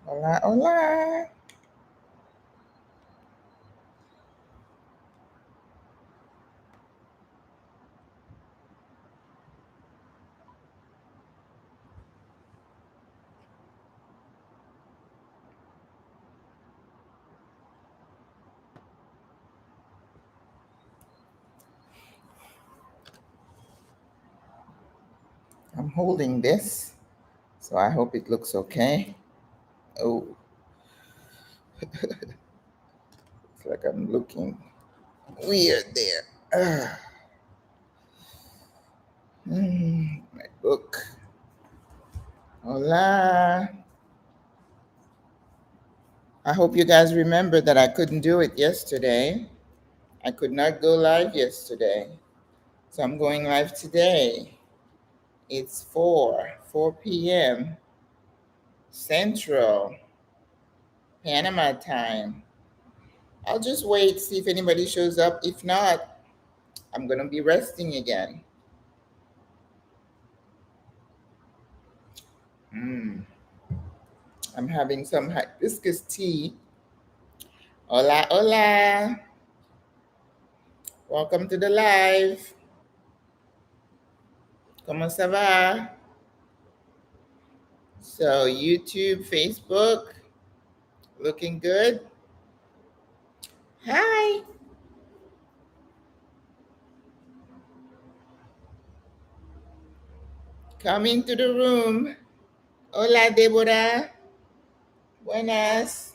Hola, hola. I'm holding this, so I hope it looks okay. Oh, it's like I'm looking weird there. My book. Hola. I hope you guys remember that I couldn't do it yesterday. I could not go live yesterday. So I'm going live today. It's 4 p.m. Central, Panama time. I'll just wait, see if anybody shows up. If not, I'm going to be resting again. Mm, I'm having some hibiscus tea. Hola, hola. Welcome to the live. ¿Cómo ça va? So, YouTube, Facebook, looking good. Hi. Come into the room. Hola, Deborah. Buenas.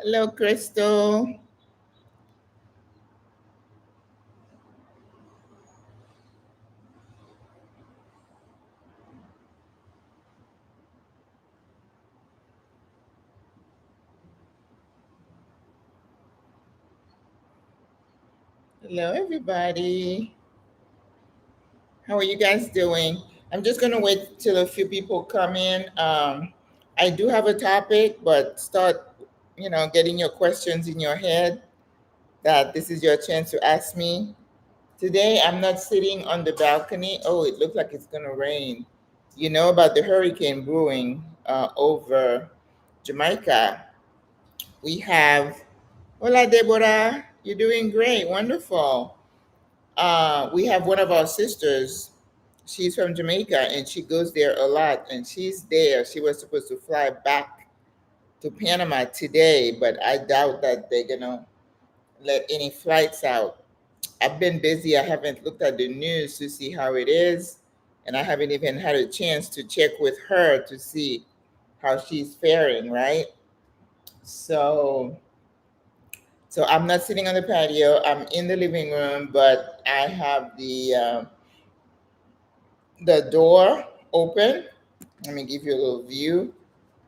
Hello, Crystal. Hello, everybody. How are you guys doing? I'm just going to wait till a few people come in. I do have a topic, but start, getting your questions in your head that this is your chance to ask me. Today, I'm not sitting on the balcony. Oh, it looks like it's going to rain. You know about the hurricane brewing over Jamaica. We have, hola, Deborah. You're doing great. Wonderful. We have one of our sisters. She's from Jamaica and she goes there a lot. And she's there. She was supposed to fly back to Panama today, but I doubt that they're going to let any flights out. I've been busy. I haven't looked at the news to see how it is. And I haven't even had a chance to check with her to see how she's faring, right? So, so I'm not sitting on the patio. I'm in the living room, but I have the door open. Let me give you a little view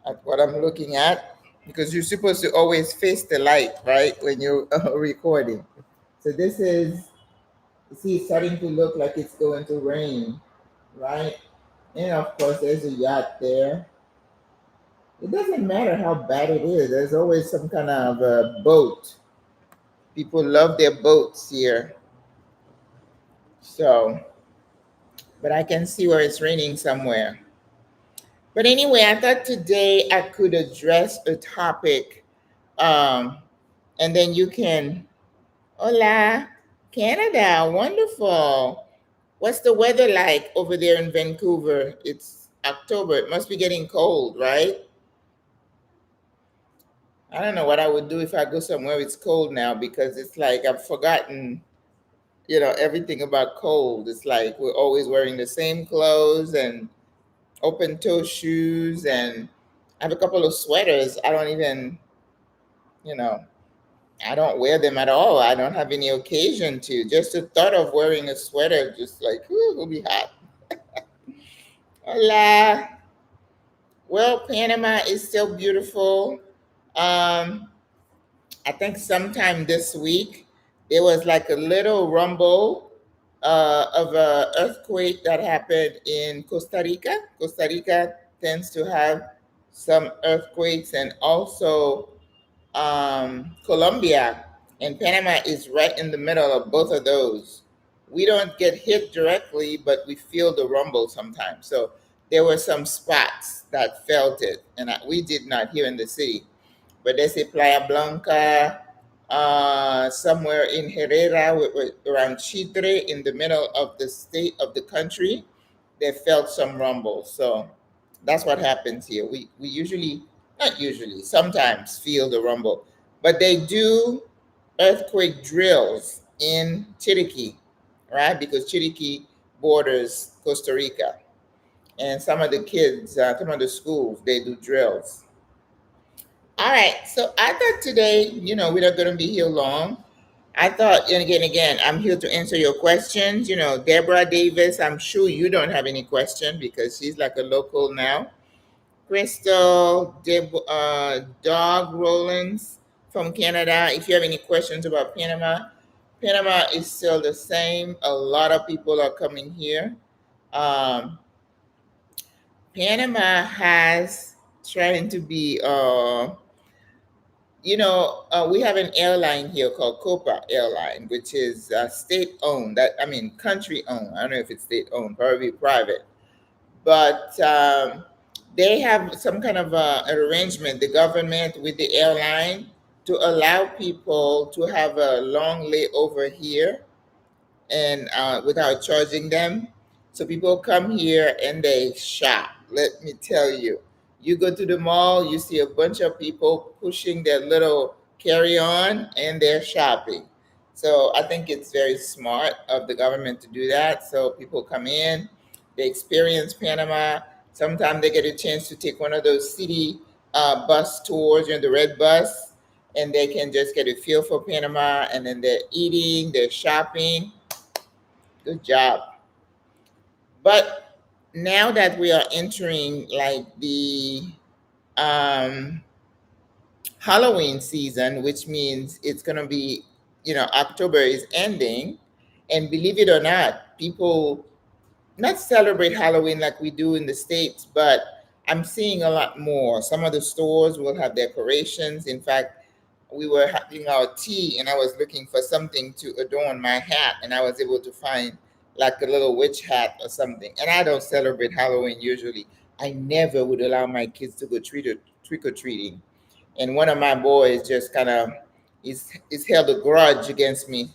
at what I'm looking at because you're supposed to always face the light, right, when you're recording. So this is, you see, it's starting to look like it's going to rain, right? And of course, there's a yacht there. It doesn't matter how bad it is, there's always some kind of a boat. People love their boats here. So, but I can see where it's raining somewhere. But anyway, I thought today I could address a topic, um, and then you can. Hola, Canada, wonderful. What's the weather like over there in Vancouver? It's October. It must be getting cold, right? I don't know what I would do if I go somewhere it's cold now because it's like I've forgotten, everything about cold. It's like we're always wearing the same clothes and open toe shoes, and I have a couple of sweaters. I don't even, you know, I don't wear them at all. I don't have any occasion to. Just the thought of wearing a sweater, just like, ooh, it'll be hot. Hola. Well, Panama is still beautiful. Um, I think sometime this week there was like a little rumble, of a earthquake that happened in Costa Rica. Costa Rica tends to have some earthquakes, and also Colombia and Panama is right in the middle of both of those. We don't get hit directly, but we feel the rumble sometimes. So there were some spots that felt it, and we did not here in the city. But they say Playa Blanca, somewhere in Herrera, around Chitre, in the middle of the state of the country, they felt some rumble. So that's what happens here. We usually, not usually, sometimes feel the rumble, but they do earthquake drills in Chiriquí, right? Because Chiriquí borders Costa Rica, and some of the kids, some of the schools, they do drills. All right. So I thought today, we're not going to be here long. I thought, and again, I'm here to answer your questions. Deborah Davis, I'm sure you don't have any question because she's like a local now. Crystal, Dog Rollins from Canada. If you have any questions about Panama, Panama is still the same. A lot of people are coming here. Um, Panama has trying to be we have an airline here called Copa Airline, which is state owned. That I mean, country owned. I don't know if it's state owned, probably private. But they have some kind of an arrangement, the government with the airline, to allow people to have a long layover here and without charging them. So people come here and they shop. Let me tell you, you go to the mall, you see a bunch of people pushing their little carry on and they're shopping. So I think it's very smart of the government to do that. So people come in, they experience Panama. Sometimes they get a chance to take one of those city bus tours, the red bus, and they can just get a feel for Panama. And then they're eating, they're shopping. Good job. But now that we are entering like the um, Halloween season, which means it's going to be, October is ending. And believe it or not, people not celebrate Halloween like we do in the States, but I'm seeing a lot more. Some of the stores will have decorations. In fact, we were having our tea and I was looking for something to adorn my hat, and I was able to find like a little witch hat or something. And I don't celebrate Halloween usually. I never would allow my kids to go trick or treating. And one of my boys just kind of is held a grudge against me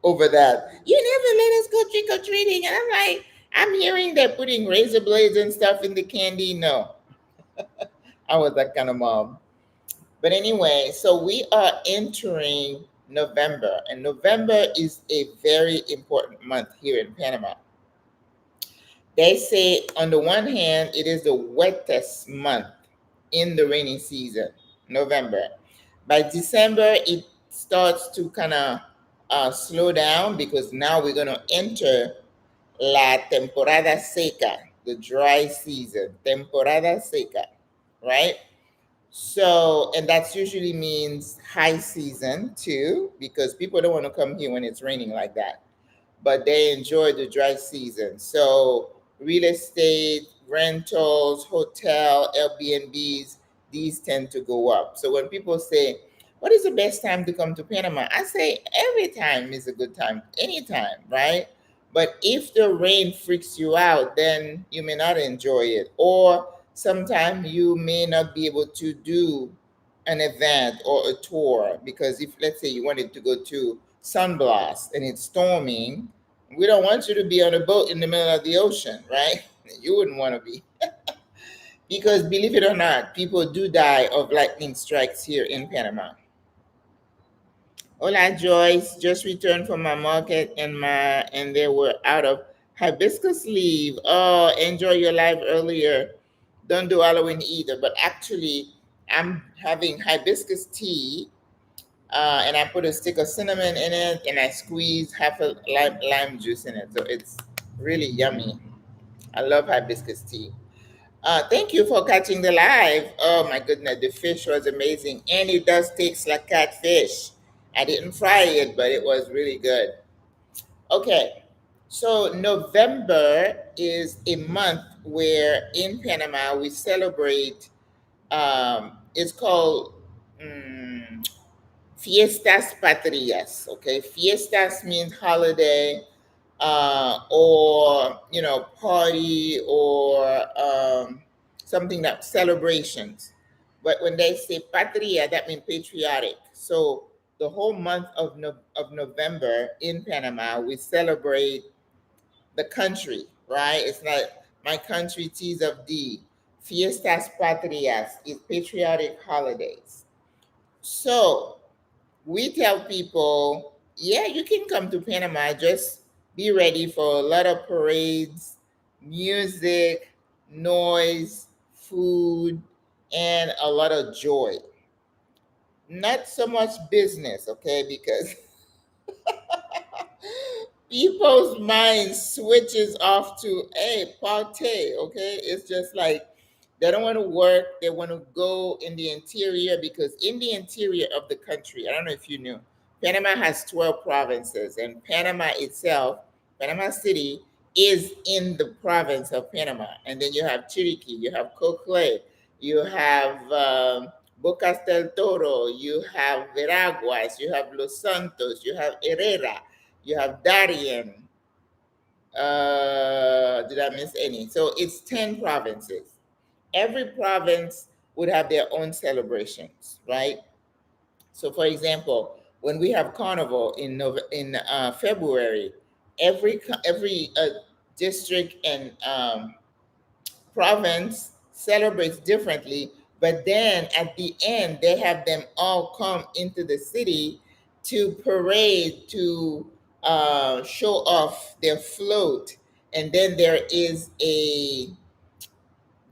over that. You never let us go trick or treating. And I'm like, I'm hearing they're putting razor blades and stuff in the candy. No, I was that kind of mom. But anyway, so we are entering November, and November is a very important month here in Panama. They say, on the one hand, it is the wettest month in the rainy season, November. By December, it starts to kind of slow down because now we're going to enter la temporada seca, the dry season, temporada seca, right? So, and that usually means high season too, because people don't want to come here when it's raining like that, but they enjoy the dry season. So, real estate, rentals, hotel, Airbnbs, these tend to go up. So, when people say, what is the best time to come to Panama? I say every time is a good time, anytime, right? But if the rain freaks you out, then you may not enjoy it. Or sometimes you may not be able to do an event or a tour because if, let's say, you wanted to go to Sun Blast and it's storming, we don't want you to be on a boat in the middle of the ocean, right? You wouldn't want to be. Because believe it or not, people do die of lightning strikes here in Panama. Hola Joyce, just returned from my market and they were out of hibiscus leaf. Oh, enjoy your life earlier. Don't do Halloween either, but actually I'm having hibiscus tea, and I put a stick of cinnamon in it and I squeeze half a lime juice in it. So it's really yummy. I love hibiscus tea. Thank you for catching the live. Oh my goodness, the fish was amazing, and it does taste like catfish. I didn't fry it, but it was really good. Okay, so November is a month where in Panama we celebrate. It's called um, Fiestas Patrias. Okay, fiestas means holiday, or party, or something that celebrations. But when they say patria, that means patriotic. So the whole month of November in Panama, we celebrate the country, right? It's not my country, T's of D. Fiestas Patrias is patriotic holidays. So we tell people, yeah, you can come to Panama, just be ready for a lot of parades, music, noise, food, and a lot of joy. Not so much business, okay? Because people's mind switches off to hey party, okay? It's just like they don't want to work, they want to go in the interior, because in the interior of the country, I don't know if you knew, Panama has 12 provinces, and Panama itself, Panama City, is in the province of Panama. And then you have Chiriquí, you have Coclé, you have Bocas del Toro, you have Veraguas, you have Los Santos, you have Herrera, you have Darien. Did I miss any? So it's 10 provinces. Every province would have their own celebrations, right? So, for example, when we have Carnival in February, every district and province celebrates differently, but then at the end they have them all come into the city to parade, to show off their float. And then there is a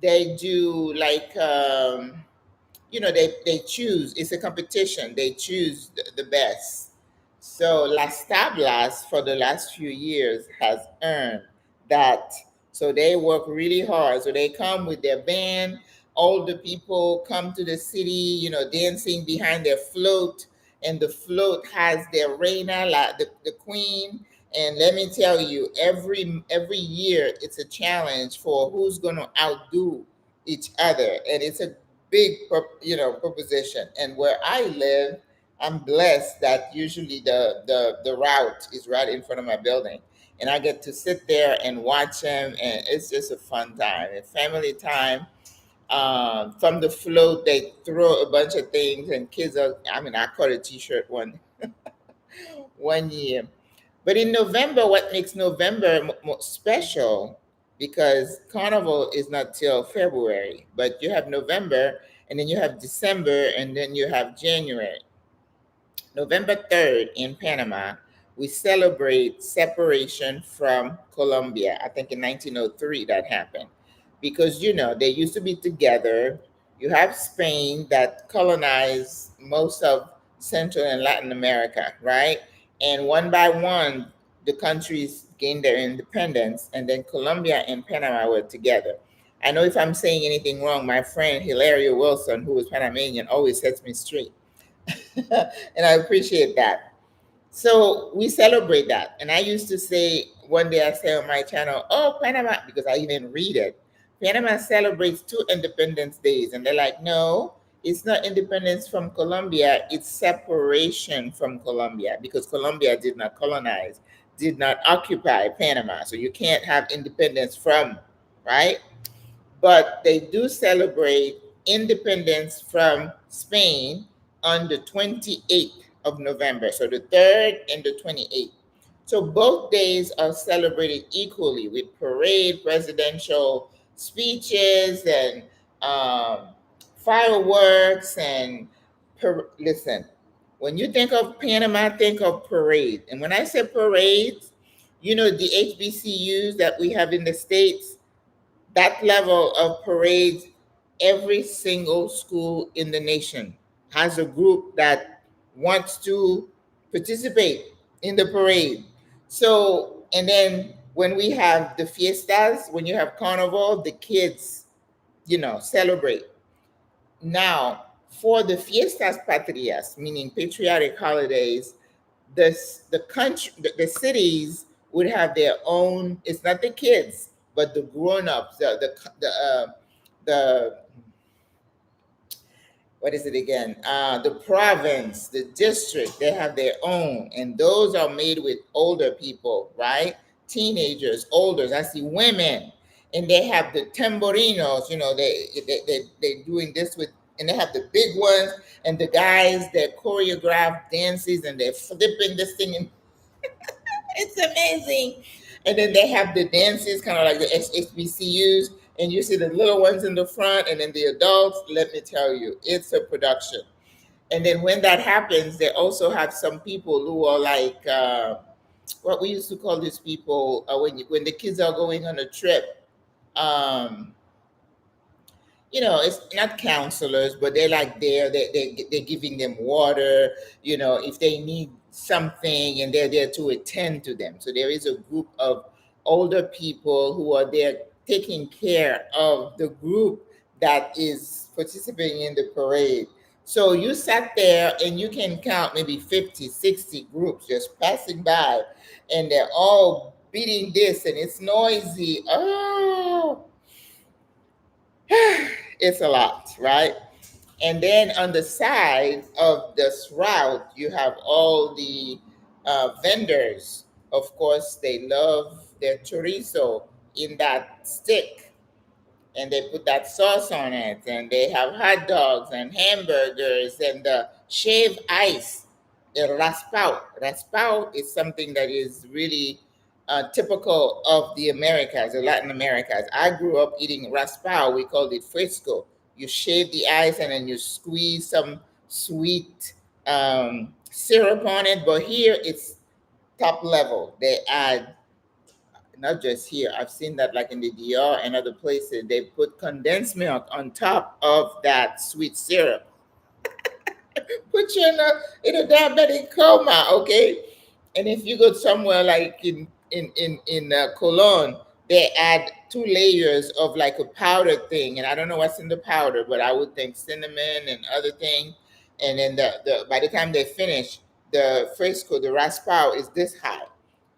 they do like they choose, it's a competition, they choose the best. So Las Tablas for the last few years has earned that. So they work really hard, so they come with their band, all the people come to the city, dancing behind their float, and the float has their reina, like the queen. And let me tell you, every year it's a challenge for who's going to outdo each other, and it's a big proposition. And where I live, I'm blessed that usually the route is right in front of my building, and I get to sit there and watch them, and it's just a fun time, a family time. From the float they throw a bunch of things, and kids are, I mean, I caught a t-shirt one year. But in November, what makes November more special, because Carnival is not till February, but you have November, and then you have December, and then you have January. November 3rd in Panama, we celebrate separation from Colombia. I think in 1903 that happened. Because, they used to be together. You have Spain that colonized most of Central and Latin America, right? And one by one, the countries gained their independence, and then Colombia and Panama were together. I know if I'm saying anything wrong, my friend Hilaria Wilson, who is Panamanian, always sets me straight. And I appreciate that. So we celebrate that. And I used to say, one day I say on my channel, oh, Panama, because I even read it, Panama celebrates two Independence Days. And they're like, no, it's not independence from Colombia, it's separation from Colombia, because Colombia did not colonize, did not occupy Panama. So you can't have independence from, right? But they do celebrate independence from Spain on the 28th of November. So the 3rd and the 28th. So both days are celebrated equally with parade, presidential speeches, and fireworks. And listen, when you think of Panama, think of parade. And when I say parades, the HBCUs that we have in the States, that level of parades, every single school in the nation has a group that wants to participate in the parade. So, and then when we have the fiestas, when you have carnival, the kids, celebrate. Now, for the fiestas patrias, meaning patriotic holidays, the cities would have their own. It's not the kids, but the grown-ups, the what is it again? The province, the district, they have their own, and those are made with older people, right? Teenagers, olders. I see women, and they have the tamborinos. They doing this with, and they have the big ones, and the guys that choreograph dances, and they're flipping this thing, and it's amazing. And then they have the dances, kind of like the HBCUs, and you see the little ones in the front, and then the adults. Let me tell you, it's a production. And then when that happens, they also have some people who are like, what we used to call these people when the kids are going on a trip. Um, it's not counselors, but they're like there. They're giving them water. If they need something, and they're there to attend to them. So there is a group of older people who are there taking care of the group that is participating in the parade. So you sat there and you can count maybe 50, 60 groups just passing by, and they're all beating this, and it's noisy. Oh, it's a lot, right? And then on the side of this route, you have all the vendors. Of course, they love their chorizo in that stick, and they put that sauce on it, and they have hot dogs and hamburgers and shaved ice, raspao. Raspao is something that is really typical of the Americas, the Latin Americas. I grew up eating raspao. We called it fresco. You shave the ice, and then you squeeze some sweet syrup on it. But here it's top level. They add, not just here, I've seen that like in the DR and other places, they put condensed milk on top of that sweet syrup. Put you in a diabetic coma, okay? And if you go somewhere like in Cologne, they add 2 layers of like a powder thing, and I don't know what's in the powder, but I would think cinnamon and other thing. And then the by the time they finish, the fresco, the raspao is this high,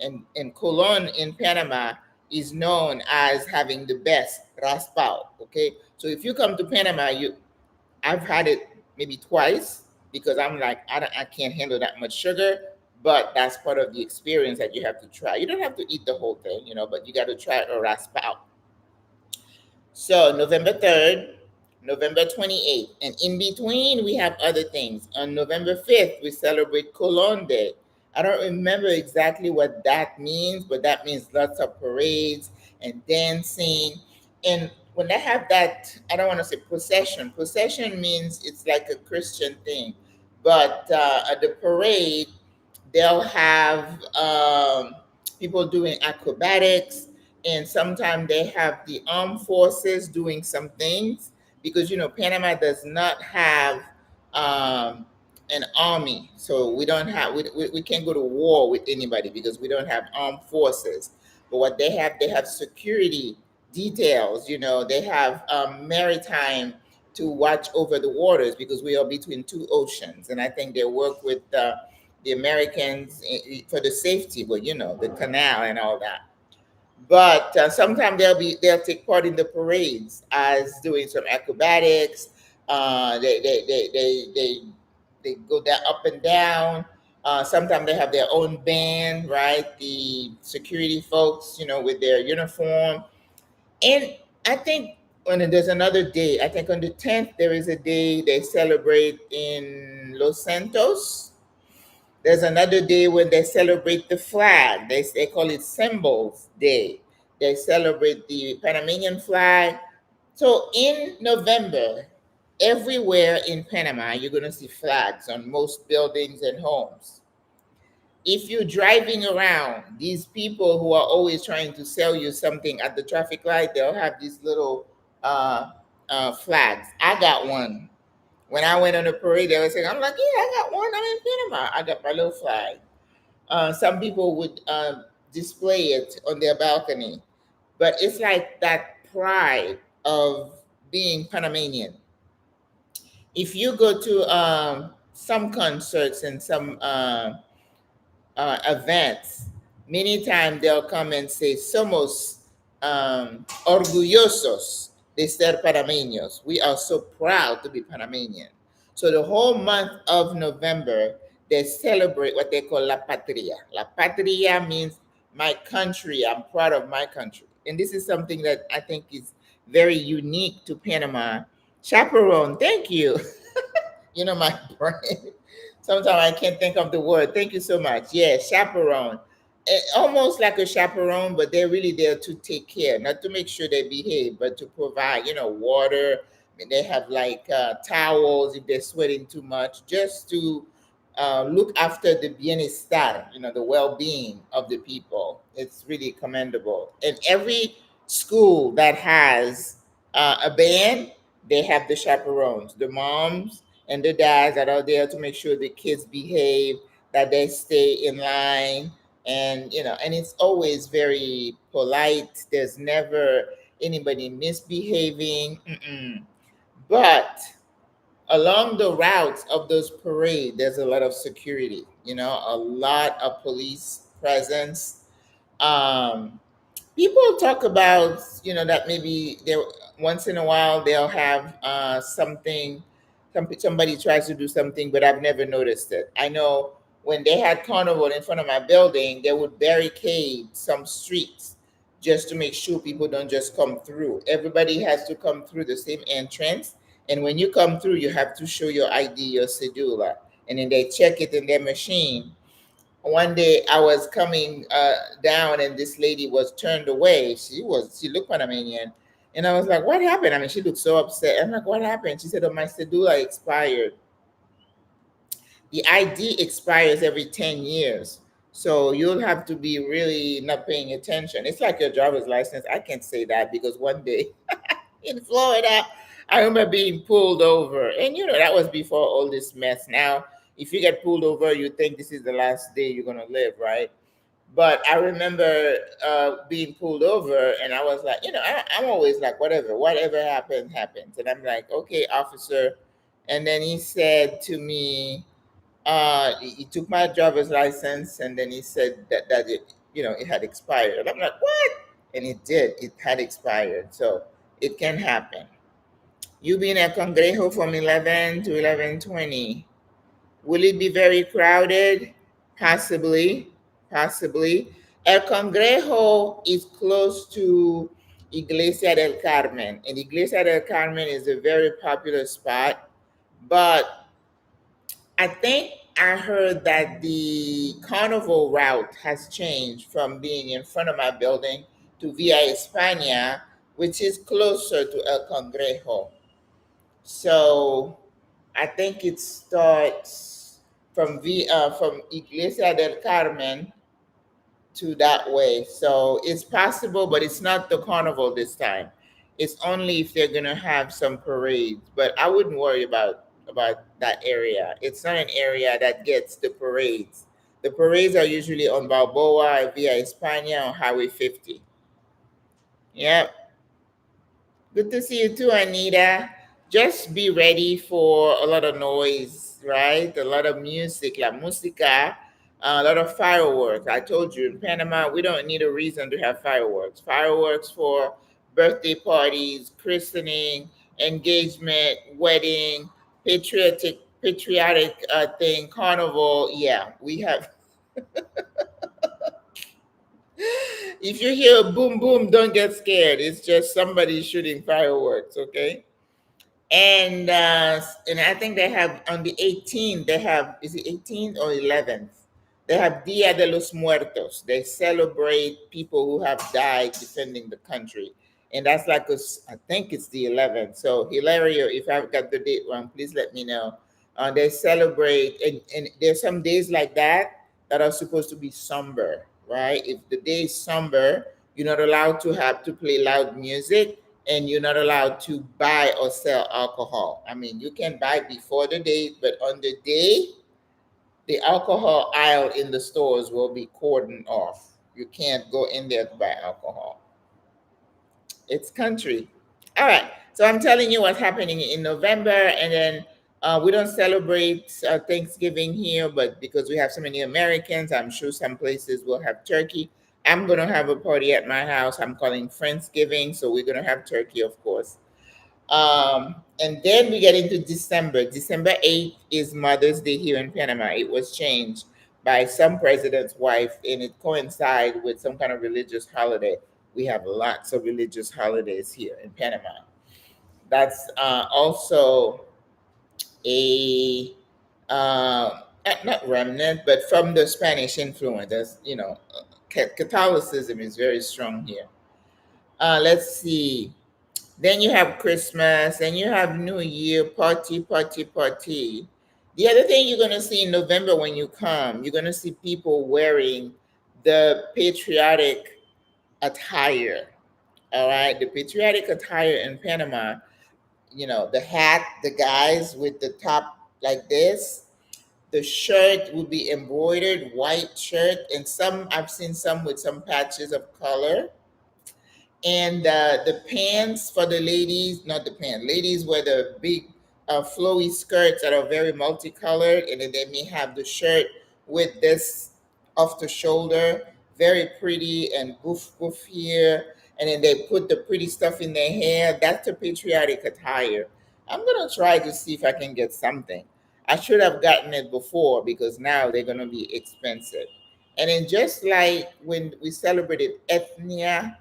and Cologne in Panama is known as having the best raspao. Okay, so if you come to Panama, I've had it maybe twice because I'm like, I can't handle that much sugar, but that's part of the experience that you have to try. You don't have to eat the whole thing, but you got to try a raspao. So November 3rd, November 28th, and in between we have other things. On November 5th, we celebrate Cologne Day. I don't remember exactly what that means, but that means lots of parades and dancing. And when they have that, I don't want to say procession. Procession means it's like a Christian thing, but at the parade, they'll have people doing acrobatics, and sometimes they have the armed forces doing some things, because Panama does not have um, an army, so we don't have we can't go to war with anybody because we don't have armed forces. But what they have security details. They have maritime to watch over the waters because we are between two oceans, and I think they work with the Americans for the safety, but the canal and all that. But sometimes they'll take part in the parades as doing some acrobatics. They go down, up and down. Sometimes they have their own band, right? The security folks, with their uniform. And I think there's another day. I think on the 10th there is a day they celebrate in Los Santos. There's another day when they celebrate the flag. They call it Symbols Day. They celebrate the Panamanian flag. So in November, everywhere in Panama, you're going to see flags on most buildings and homes. If you're driving around, these people who are always trying to sell you something at the traffic light, they'll have these little flags. I got one. When I went on the parade, they were saying, I'm like, yeah, I got one. I'm in Panama. I got my little flag. Some people would display it on their balcony, but it's like that pride of being Panamanian. If you go to some concerts and some events, many times they'll come and say, somos orgullosos de ser panameños. We are so proud to be Panamanian. So the whole month of November, they celebrate what they call La Patria. La Patria means my country. I'm proud of my country. And this is something that I think is very unique to Panama. Chaperone, thank you. You know, my brain. Sometimes I can't think of the word. Thank you so much. Yeah, chaperone. Almost like a chaperone, but they're really there to take care, not to make sure they behave, but to provide, water. I mean, they have like towels if they're sweating too much, just to look after the bienestar, the well-being of the people. It's really commendable. And every school that has a band, they have the chaperones, the moms and the dads that are there to make sure the kids behave, that they stay in line, and it's always very polite. There's never anybody misbehaving. Mm-mm. But along the routes of those parades, there's a lot of security. A lot of police presence. um People talk about, that maybe they once in a while they'll have something, somebody tries to do something, but I've never noticed it. I know when they had carnival in front of my building, they would barricade some streets just to make sure people don't just come through. Everybody has to come through the same entrance, and when you come through, you have to show your ID, your cedula, and then they check it in their machine. One day I was coming down, and this lady was turned away. She looked Panamanian, and I was like, "What happened?" I mean, she looked so upset. I'm like, "What happened?" She said, "Oh, my cedula expired." The ID expires every 10 years, so you'll have to be really not paying attention. It's like your driver's license. I can't say that because one day in Florida, I remember being pulled over, and that was before all this mess. Now, if you get pulled over, you think this is the last day you're gonna live, right? But I remember being pulled over, and I was like, I'm always like, whatever happens, happens. And I'm like, okay, officer. And then he said to me, he took my driver's license, and then he said that it had expired. And I'm like, what? And it did. It had expired. So it can happen. You being at Congrejo from 11 to 11:20. Will it be very crowded? Possibly, possibly. El Congrejo is close to Iglesia del Carmen, and Iglesia del Carmen is a very popular spot. But I think I heard that the carnival route has changed from being in front of my building to Via España, which is closer to El Congrejo. So I think it starts from Iglesia del Carmen to that way. So it's possible, but it's not the carnival this time. It's only if they're gonna have some parades. But I wouldn't worry about that area. It's not an area that gets the parades. The parades are usually on Balboa, Via España, on Highway 50. Yep. Good to see you too, Anita. Just be ready for a lot of noise, right? A lot of music, la música, a lot of fireworks. I told you in Panama, we don't need a reason to have fireworks. Fireworks for birthday parties, christening, engagement, wedding, patriotic thing, carnival. Yeah, we have. If you hear boom boom, don't get scared. It's just somebody shooting fireworks, okay? And I think they have on the 18th. They have, is it 18th or 11th? They have Dia de los Muertos. They celebrate people who have died defending the country, and that's like I think it's the 11th. So Hilario, if I've got the date wrong, please let me know. They celebrate, and there's some days like that are supposed to be somber, right? If the day is somber, you're not allowed to have to play loud music, and you're not allowed to buy or sell alcohol. I mean, you can buy before the date, but on the day, the alcohol aisle in the stores will be cordoned off. You can't go in there to buy alcohol. It's country. All right. So I'm telling you what's happening in November, and then We don't celebrate Thanksgiving here, but because we have so many Americans, I'm sure some places will have turkey. I'm gonna have a party at my house. I'm calling Friendsgiving, so we're gonna have turkey, of course. And then we get into December. December 8th is Mother's Day here in Panama. It was changed by some president's wife, and it coincided with some kind of religious holiday. We have lots of religious holidays here in Panama. That's also a not remnant, but from the Spanish influence. As you know, Catholicism is very strong here. Let's see. Then you have Christmas, and you have New Year, party, party, party. The other thing you're gonna see in November when you come, you're gonna see people wearing the patriotic attire. All right, the patriotic attire in Panama. The hat, the guys with the top like this. The shirt will be embroidered white shirt, and some I've seen some with some patches of color. And the pants for the ladies, not the pants, ladies wear the big flowy skirts that are very multicolored, and then they may have the shirt with this off the shoulder, very pretty and boof boof here, and then they put the pretty stuff in their hair. That's the patriotic attire. I'm gonna try to see if I can get something. I should have gotten it before because now they're gonna be expensive. And then just like when we celebrated Ethnia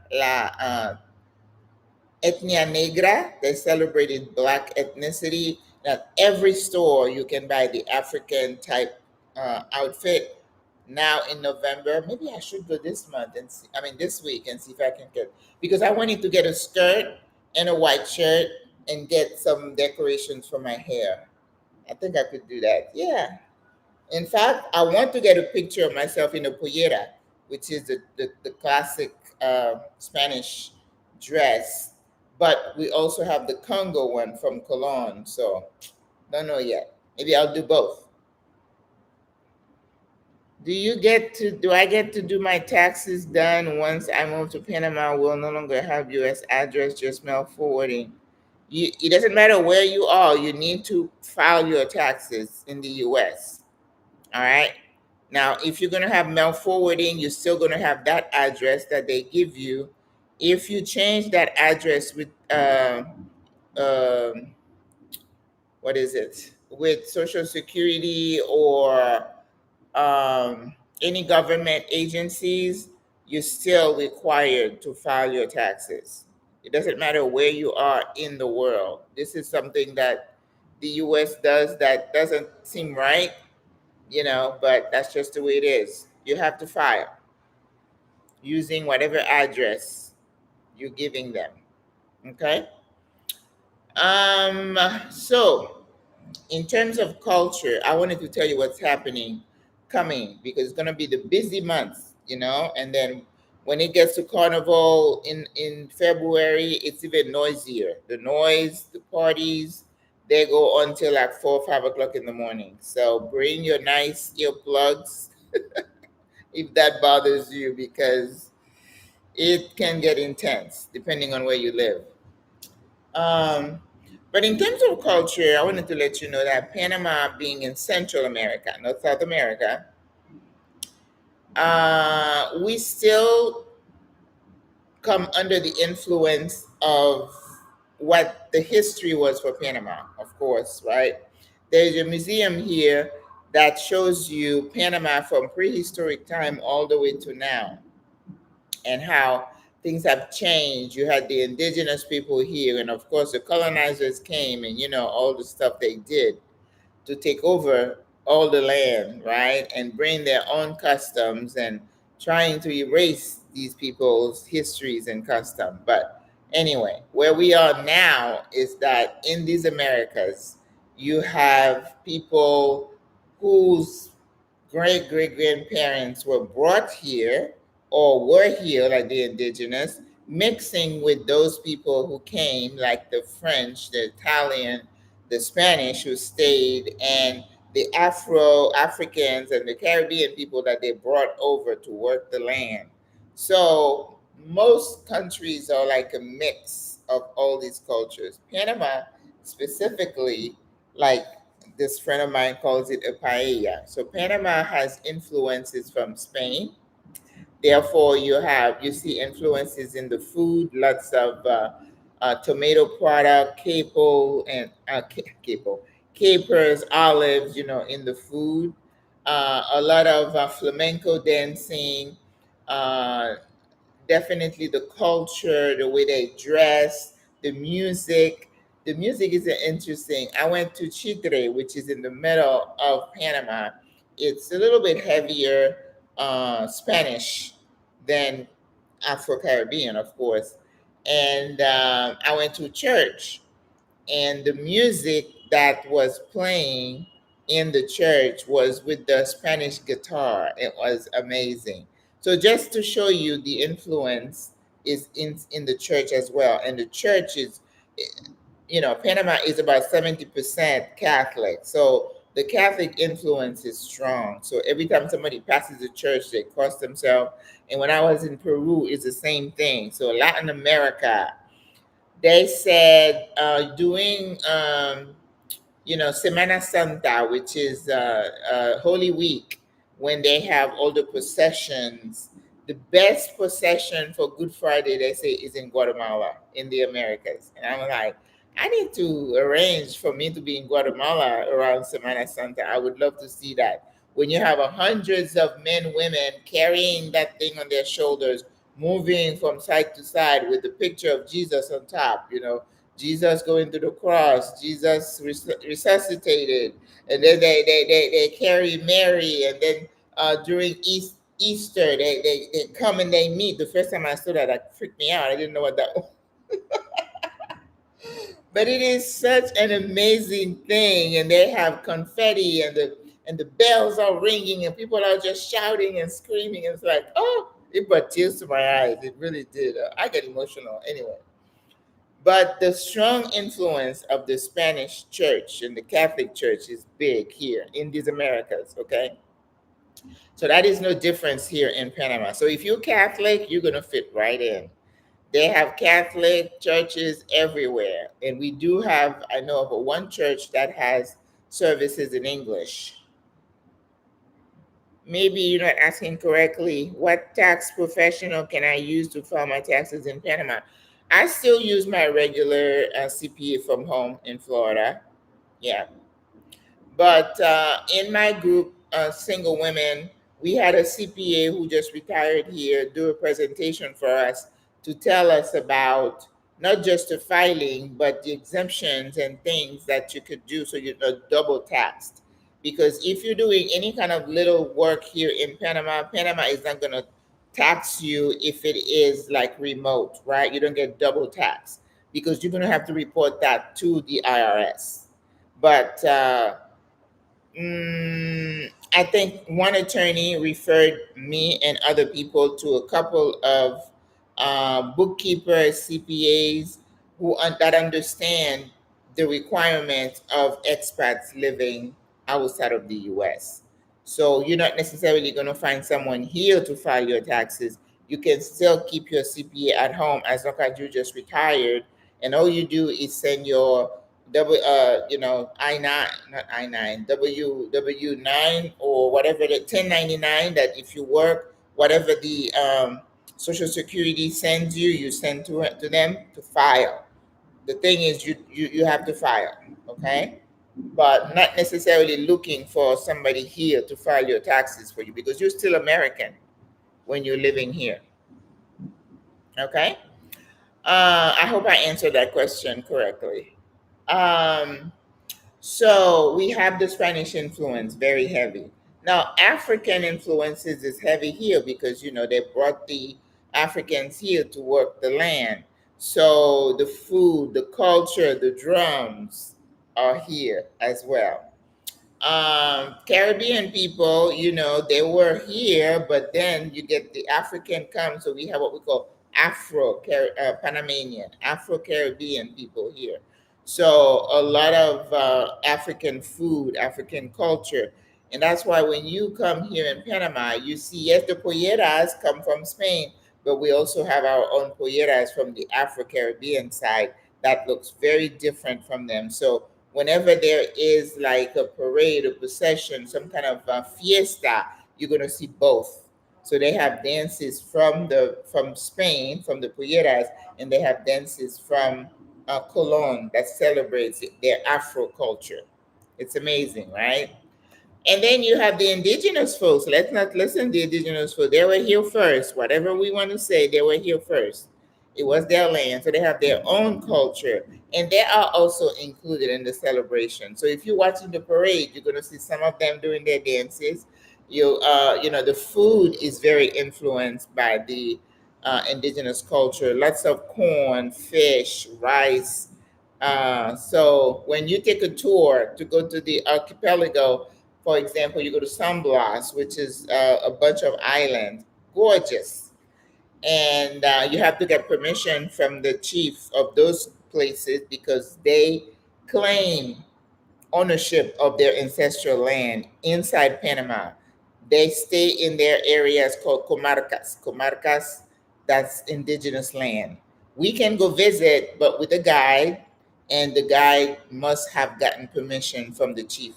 Negra, they celebrated black ethnicity. Now every store you can buy the African type outfit. Now in November, maybe I should go this month and see, I mean this week and see if I can get, because I wanted to get a skirt and a white shirt and get some decorations for my hair. I think I could do that. Yeah. In fact, I want to get a picture of myself in a pollera, which is the classic Spanish dress. But we also have the Congo one from Cologne. So, don't know yet. Maybe I'll do both. Do I get to do my taxes done once I move to Panama? We'll no longer have US address, just mail forwarding. It doesn't matter where you are, you need to file your taxes in the US. All right. Now, if you're going to have mail forwarding, you're still going to have that address that they give you. If you change that address with, um, what is it, with Social Security or any government agencies, you're still required to file your taxes. It doesn't matter where you are in the world. This is something that the US does that doesn't seem right, but that's just the way it is. You have to file using whatever address you're giving them. Okay. So in terms of culture, I wanted to tell you what's happening coming because it's gonna be the busy months, and then when it gets to carnival in February, it's even noisier. The noise, the parties, they go until like 4 or 5 o'clock in the morning. So bring your nice earplugs if that bothers you because it can get intense depending on where you live. Um, but in terms of culture, I wanted to let you know that Panama, being in Central America, not South America, we still come under the influence of what the history was for Panama, of course, right? There's a museum here that shows you Panama from prehistoric time all the way to now and how things have changed. You had the indigenous people here, and of course, the colonizers came and all the stuff they did to take over all the land, right? And bring their own customs and trying to erase these people's histories and custom. But anyway, where we are now is that in these Americas, you have people whose great great grandparents were brought here or were here, like the indigenous, mixing with those people who came, like the French, the Italian, the Spanish who stayed, and the Afro Africans and the Caribbean people that they brought over to work the land. So most countries are like a mix of all these cultures. Panama specifically, like This friend of mine calls it a paella. So Panama has influences from Spain. Therefore, you see influences in the food, lots of tomato product, capers, olives, in the food. A lot of flamenco dancing. Uh, Definitely the culture, the way they dress, the music. The music is interesting. I went to Chitre, which is in the middle of Panama. It's a little bit heavier Spanish than Afro Caribbean, of course. And I went to church, and the music that was playing in the church was with the Spanish guitar. It was amazing. So just to show you the influence is in the church as well. And the church is, Panama is about 70% Catholic. So the Catholic influence is strong. So every time somebody passes the church, they cross themselves. And when I was in Peru, it's the same thing. So Latin America, they said doing Semana Santa, which is Holy Week, when they have all the processions. The best procession for Good Friday, they say, is in Guatemala, in the Americas. And I'm like, I need to arrange for me to be in Guatemala around Semana Santa. I would love to see that. When you have hundreds of men, women carrying that thing on their shoulders, moving from side to side with the picture of Jesus on top, Jesus going to the cross, Jesus resuscitated, and then they carry Mary, and then during Easter, they come and they meet. The first time I saw that, that freaked me out. I didn't know what that was. But it is such an amazing thing, and they have confetti, and the bells are ringing, and people are just shouting and screaming. And it's like, oh, it brought tears to my eyes. It really did. I get emotional anyway. But the strong influence of the Spanish church and the Catholic church is big here in these Americas, okay? So that is no difference here in Panama. So if you're Catholic, you're going to fit right in. They have Catholic churches everywhere. And we do have, I know of one church that has services in English. Maybe you're not asking correctly. What tax professional can I use to file my taxes in Panama? I still use my regular CPA from home in Florida. Yeah. But in my group, single women, we had a CPA who just retired here do a presentation for us to tell us about not just the filing, but the exemptions and things that you could do so you're not double taxed. Because if you're doing any kind of little work here in Panama, Panama is not going to tax you if it is like remote, right? You don't get double tax because you're going to have to report that to the IRS. But I think one attorney referred me and other people to a couple of bookkeepers, CPAs that understand the requirements of expats living outside of the US. So you're not necessarily going to find someone here to file your taxes. You can still keep your CPA at home as long as you just retired, and all you do is send your I-9, not I-9, W-9 or whatever, the 1099, that if you work, whatever the Social Security sends you, you send to them to file. The thing is, you have to file, okay? But not necessarily looking for somebody here to file your taxes for you because you're still American when you're living here, okay? I hope I answered that question correctly. Um, So we have the Spanish influence very heavy. Now, African influences is heavy here because, they brought the Africans here to work the land. So the food, the culture, the drums are here as well. Caribbean people, they were here, but then you get the African come. So we have what we call Panamanian, Afro Caribbean people here. So a lot of African food, African culture. And that's why when you come here in Panama, you see, yes, the polleras come from Spain, but we also have our own polleras from the Afro Caribbean side that looks very different from them. So whenever there is like a parade, a procession, some kind of fiesta, you're gonna see both. So they have dances from Spain, from the Puyeras, and they have dances from Cologne that celebrates their Afro culture. It's amazing, right? And then you have the indigenous folks. Let's not listen to the indigenous folks. They were here first. Whatever we want to say, they were here first. It was their land. So they have their own culture. And they are also included in the celebration. So if you're watching the parade, you're gonna see some of them doing their dances. The food is very influenced by the indigenous culture. Lots of corn, fish, rice. So when you take a tour to go to the archipelago, for example, you go to San Blas, which is a bunch of islands, gorgeous, and you have to get permission from the chief of those places because they claim ownership of their ancestral land inside Panama. They stay in their areas called comarcas. Comarcas, that's indigenous land. We can go visit, but with a guide, and the guide must have gotten permission from the chief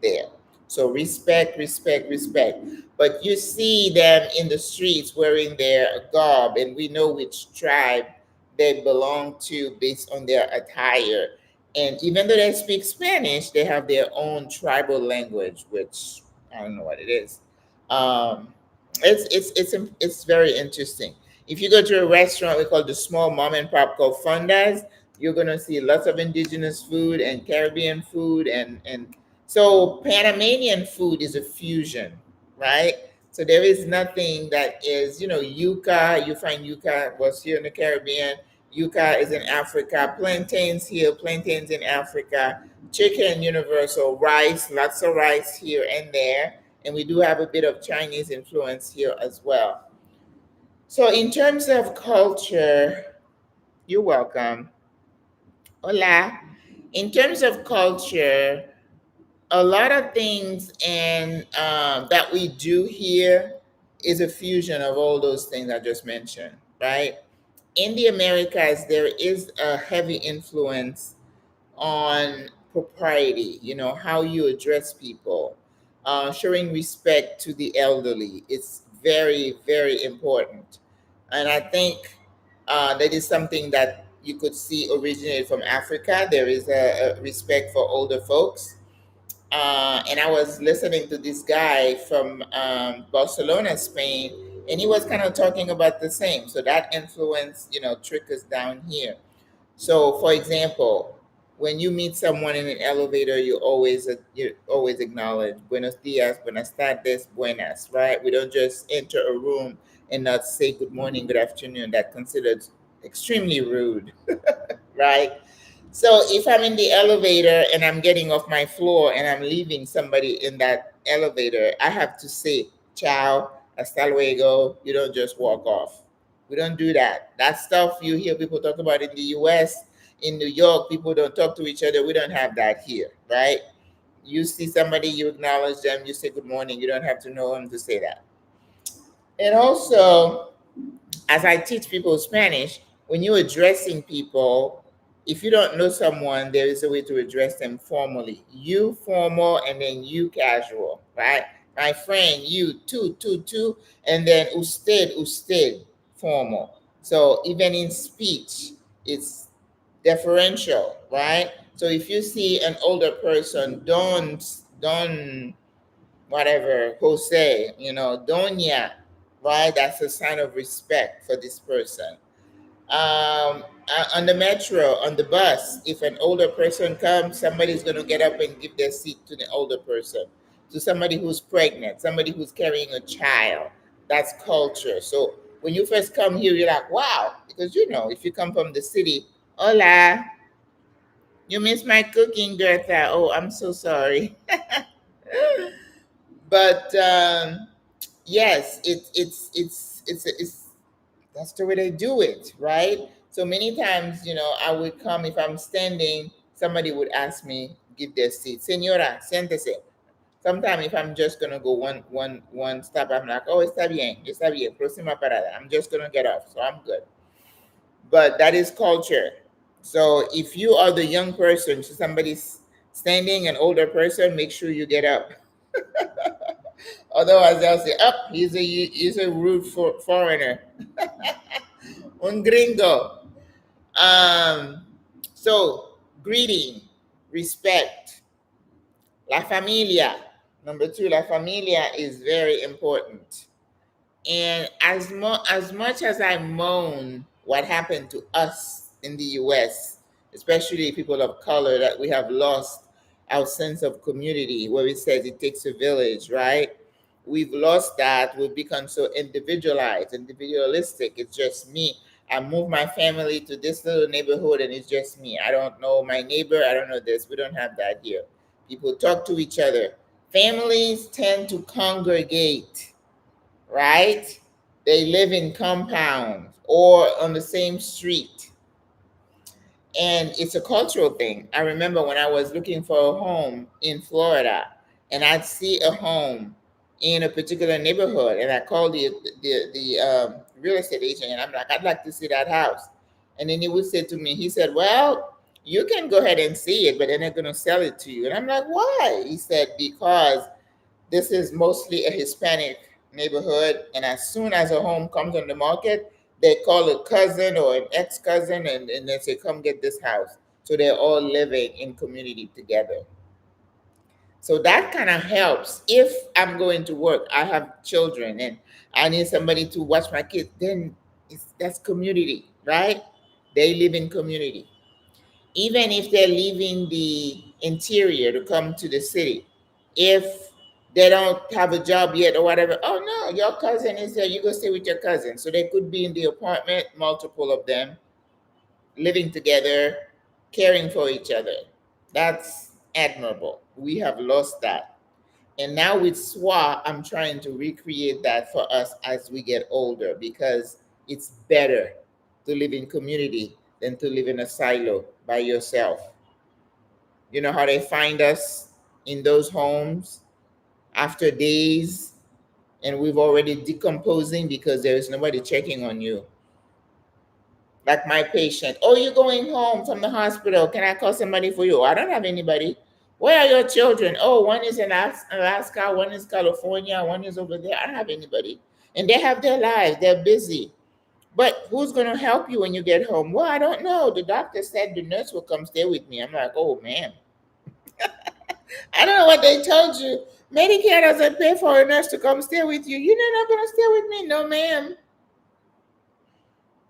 there. So respect, respect, respect. But you see them in the streets wearing their garb, and we know which tribe they belong to based on their attire. And even though they speak Spanish, they have their own tribal language, which I don't know what it is. Um, it's very interesting. If you go to a restaurant we call the small mom and pop called Fondas, you're gonna see lots of indigenous food and Caribbean food, and so Panamanian food is a fusion, right? So there is nothing that is, yuca. You find yuca was here in the Caribbean. Yuca is in Africa. Plantains here, plantains in Africa. Chicken, universal. Rice, lots of rice here and there. And we do have a bit of Chinese influence here as well. So, in terms of culture, you're welcome. Hola. In terms of culture, a lot of things and that we do here is a fusion of all those things I just mentioned, right? In the Americas, there is a heavy influence on propriety, how you address people, showing respect to the elderly. It's very, very important. And I think that is something that you could see originated from Africa. There is a respect for older folks. And I was listening to this guy from Barcelona, Spain, and he was kind of talking about the same. So that influence, trickles down here. So, for example, when you meet someone in an elevator, you always acknowledge "Buenos dias, buenas tardes, buenas." Right? We don't just enter a room and not say good morning, good afternoon. That considered extremely rude, right? So if I'm in the elevator and I'm getting off my floor and I'm leaving somebody in that elevator, I have to say ciao, hasta luego. You don't just walk off. We don't do that. That stuff you hear people talk about in the US, in New York, people don't talk to each other. We don't have that here, right? You see somebody, you acknowledge them, you say good morning. You don't have to know them to say that. And also, as I teach people Spanish, when you're addressing people, if you don't know someone, there is a way to address them formally. You formal and then you casual, right? My friend, you two, and then usted formal. So even in speech, it's deferential, right? So if you see an older person, don't whatever, Jose, Doña, right? That's a sign of respect for this person. On the metro, on the bus, if an older person comes, somebody's going to get up and give their seat to the older person, to somebody who's pregnant, somebody who's carrying a child. That's culture. So when you first come here, you're like, wow, because if you come from the city, hola, you missed my cooking, Gertha. Oh, I'm so sorry. But yes, it's that's the way they do it, right? So many times, I would come if I'm standing, somebody would ask me, give their seat, Señora, siéntese. Sometimes if I'm just gonna go one stop, I'm like, oh, está bien, próxima parada. I'm just gonna get off, so I'm good. But that is culture. So if you are the young person, so somebody's Standing, an older person, make sure you get up. Otherwise, they'll say, "Up, he's a rude foreigner, un gringo." Um, so greeting, respect, la familia. Number two, la familia is very important. And as much as I moan what happened to us in the US, especially people of color, that we have lost our sense of community, where it says it takes a village, right? We've lost that. We've become so individualized, individualistic. It's just me. I moved my family to this little neighborhood and it's just me. I don't know my neighbor. I don't know this. We don't have that here. People talk to each other. Families tend to congregate, right? They live in compounds or on the same street. And it's a cultural thing. I remember when I was looking for a home in Florida and I'd see a home in a particular neighborhood and I called the real estate agent and I'm like, I'd like to see that house. And then he would say to me, he said, well, you can go ahead and see it, but they're not going to sell it to you. And I'm like, why? He said, because this is mostly a Hispanic neighborhood, and as soon as a home comes on the market, they call a cousin or an ex-cousin and they say, come get this house. So they're all living in community together. So that kind of helps. If I'm going to work, I have children, and I need somebody to watch my kids, then that's community, right? They live in community. Even if they're leaving the interior to come to the city, if they don't have a job yet or whatever, oh no, your cousin is there, you go stay with your cousin. So they could be in the apartment, multiple of them, living together, caring for each other. That's admirable. We have lost that. And now with SWRA, I'm trying to recreate that for us as we get older, because it's better to live in community than to live in a silo by yourself. You know how they find us in those homes after days and we've already decomposing because there is nobody checking on you. Like my patient, oh, you're going home from the hospital. Can I call somebody for you? I don't have anybody. Where are your children? Oh, one is in Alaska, one is California, one is over there. I don't have anybody. And they have their lives, they're busy. But who's going to help you when you get home? Well, I don't know. The doctor said the nurse will come stay with me. I'm like, oh, man. I don't know what they told you. Medicare doesn't pay for a nurse to come stay with you. You're not going to stay with me. No, ma'am.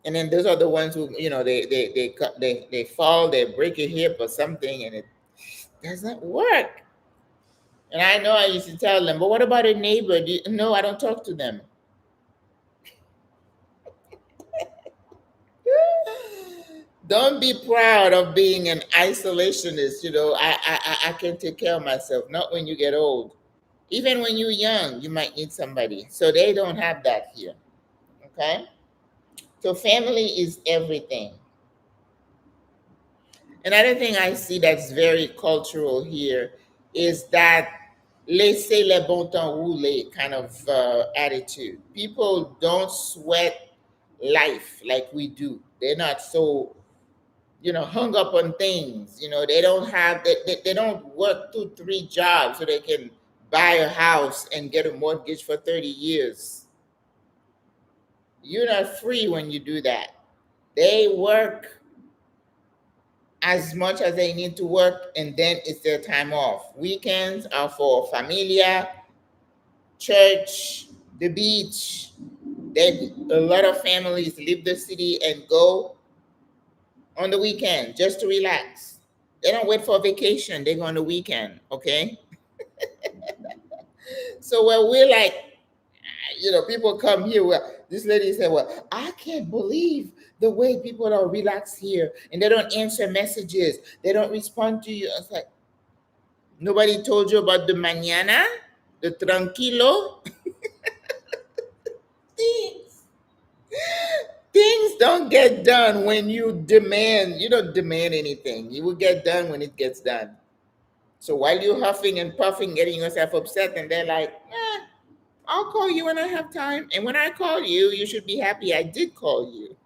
And then those are the ones who, they fall, they break a hip or something, and it doesn't work. And I know I used to tell them, but what about a neighbor? No, I don't talk to them. Don't be proud of being an isolationist. I can take care of myself. Not when you get old. Even when you're young, you might need somebody. So they don't have that here. Okay? So family is everything. Another thing I see that's very cultural here is that laissez le bon temps rouler kind of attitude. People don't sweat life like we do. They're not so, hung up on things. They don't have, they don't work 2, 3 jobs so they can buy a house and get a mortgage for 30 years. You're not free when you do that. They work as much as they need to work, and then it's their time off. Weekends are for familia, church, the beach. A lot of families leave the city and go on the weekend just to relax. They don't wait for a vacation, they go on the weekend, okay? So where we're like, people come here. Well, this lady said, well, I can't believe the way people are relaxed here and they don't answer messages. They don't respond to you. I was like, nobody told you about the mañana, the tranquilo. things, things don't get done when you demand. You don't demand anything. You will get done when it gets done. So while you're huffing and puffing, getting yourself upset, and they're like, I'll call you when I have time. And when I call you, you should be happy I did call you.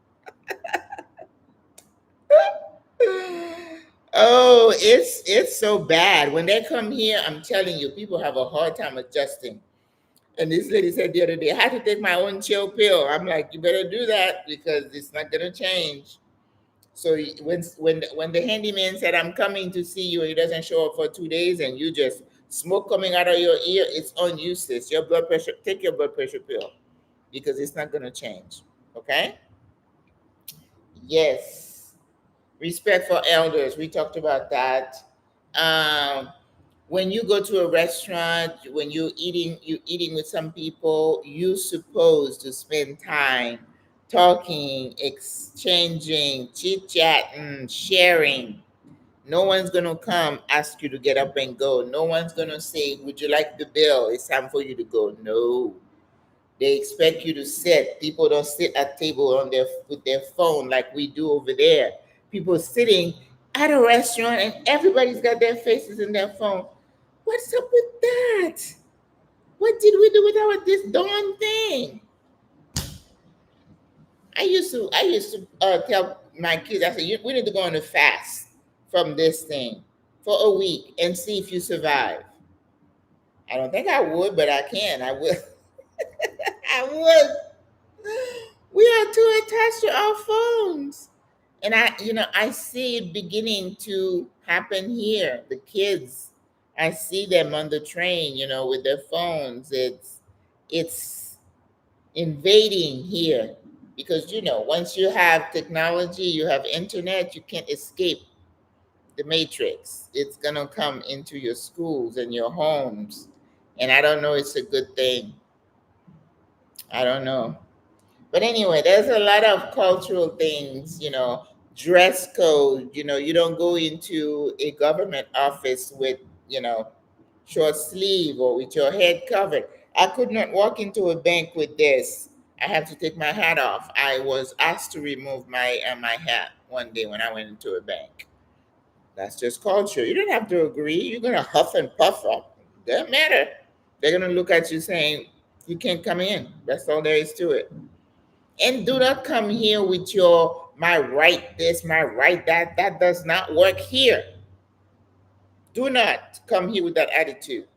Oh, it's so bad. When they come here, I'm telling you, people have a hard time adjusting. And this lady said the other day, I had to take my own chill pill. I'm like, you better do that because it's not gonna change. So when the handyman said, I'm coming to see you, he doesn't show up for 2 days, and you just smoke coming out of your ear, it's unuseless. Your blood pressure, take your blood pressure pill because it's not gonna change. Okay? Yes. Respect for elders. We talked about that. Um, when you go to a restaurant, when you eating with some people, you supposed to spend time talking, exchanging, chit chatting, sharing. No one's gonna come ask you to get up and go. No one's gonna say, "Would you like the bill? It's time for you to go." No, they expect you to sit. People don't sit at table on their with their phone like we do over there. People sitting at a restaurant and everybody's got their faces in their phone. What's up with that? What did we do with our this darn thing? I used to tell my kids, I said, we need to go on a fast from this thing for a week and see if you survive. I don't think I would, but I can. I will. I would. We are too attached to our phones. And I see it beginning to happen here. The kids, I see them on the train, with their phones. It's invading here because once you have technology, you have internet, you can't escape the matrix. It's gonna come into your schools and your homes. And I don't know it's a good thing. I don't know. But anyway, there's a lot of cultural things, dress code, you don't go into a government office with, you know, short sleeve or with your head covered. I could not walk into a bank with this. I have to take my hat off. I was asked to remove my hat one day when I went into a bank. That's just culture. You don't have to agree. You're gonna huff and puff up. Doesn't matter. They're gonna look at you saying you can't come in. That's all there is to it. And do not come here with your my right this, my right that. That does not work here. Do not come here with that attitude.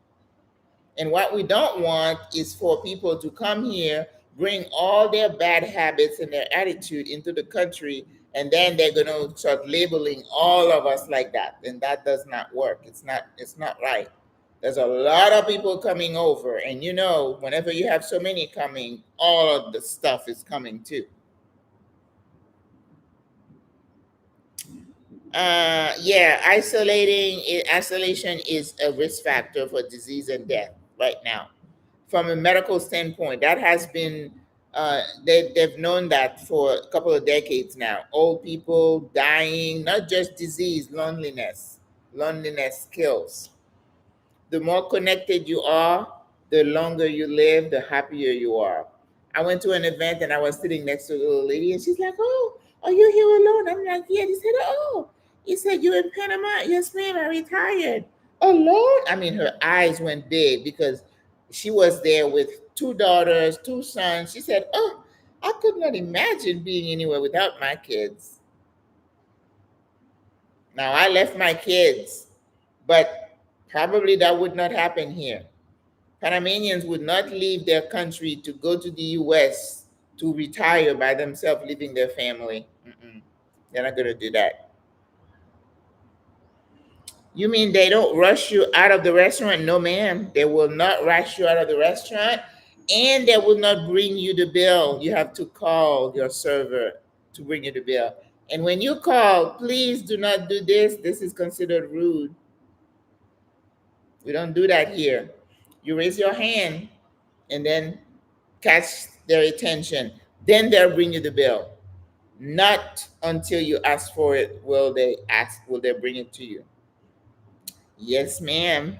And what we don't want is for people to come here, bring all their bad habits and their attitude into the country, and then they're gonna start labeling all of us like that. And that does not work. It's not right. There's a lot of people coming over, and whenever you have so many coming, all of the stuff is coming too. Yeah, isolation is a risk factor for disease and death right now. From a medical standpoint, that has been they've known that for a couple of decades now. Old people dying, not just disease, loneliness. Loneliness kills. The more connected you are, the longer you live, the happier you are. I went to an event and I was sitting next to a little lady and she's like, "Oh, are you here alone?" I'm like, "Yeah." He said, "Oh, you said you in Panama?" "Yes, ma'am, I retired." "Alone?" I mean, her eyes went big because she was there with two daughters, two sons. She said, "Oh, I could not imagine being anywhere without my kids." Now, I left my kids, but probably that would not happen here. Panamanians would not leave their country to go to the US to retire by themselves, leaving their family. Mm-mm. They're not going to do that. You mean they don't rush you out of the restaurant? No, ma'am. They will not rush you out of the restaurant, and they will not bring you the bill. You have to call your server to bring you the bill. And when you call, please do not do this. This is considered rude. We don't do that here. You raise your hand and then catch their attention. Then they'll bring you the bill. Not until you ask for it will they bring it to you. Yes, ma'am.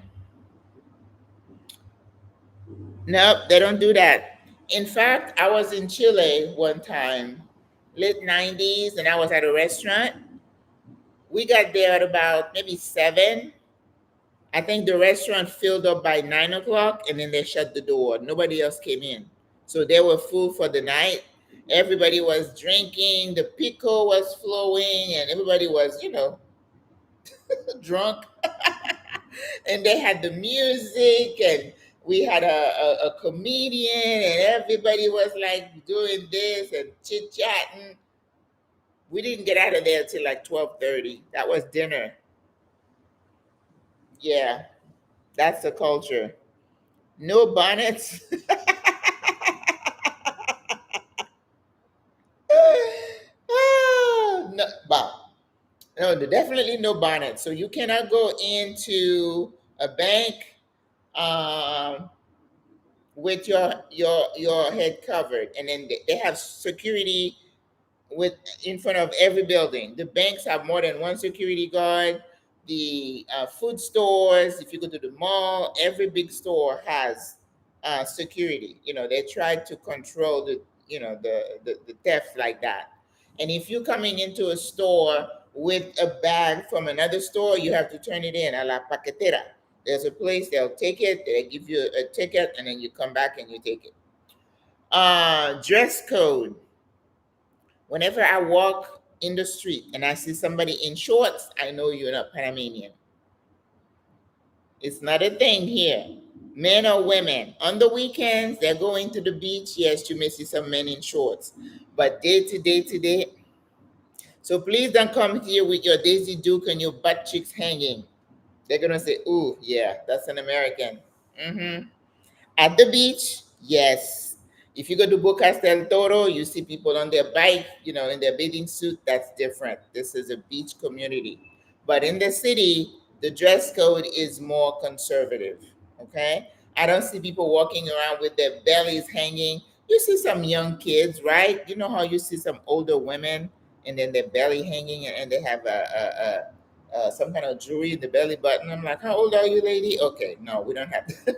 Nope, they don't do that. In fact, I was in Chile one time, late 90s, and I was at a restaurant. We got there at about maybe 7. I think the restaurant filled up by 9 o'clock and then they shut the door. Nobody else came in. So they were full for the night. Everybody was drinking, the pico was flowing, and everybody was. drunk, and they had the music, and we had a comedian, and everybody was like doing this and chit chatting. We didn't get out of there till like 12:30. That was dinner. Yeah, that's the culture. No bonnets. No, well, no, definitely no bonnets. So you cannot go into a bank um, with your head covered, and then they have security with in front of every building. The banks have more than one security guard. The food stores, if you go to the mall, every big store has security. They try to control the theft like that. And if you're coming into a store with a bag from another store, you have to turn it in a la paquetera. There's a place they'll take it, they give you a ticket, and then you come back and you take it. Dress code. Whenever I walk in the street and I see somebody in shorts, I know you're not Panamanian. It's not a thing here. Men or women. On the weekends, they're going to the beach. Yes, you may see some men in shorts. But day to day to day. So please don't come here with your Daisy Duke and your butt cheeks hanging. They're going to say, ooh, yeah, that's an American. Mm-hmm. At the beach, yes. If you go to Bocas del Toro, you see people on their bike, in their bathing suit. That's different. This is a beach community. But in the city, the dress code is more conservative. Okay? I don't see people walking around with their bellies hanging. You see some young kids, right? You know how you see some older women and then their belly hanging, and they have some kind of jewelry in the belly button. I'm like, how old are you, lady? Okay, no, we don't have that.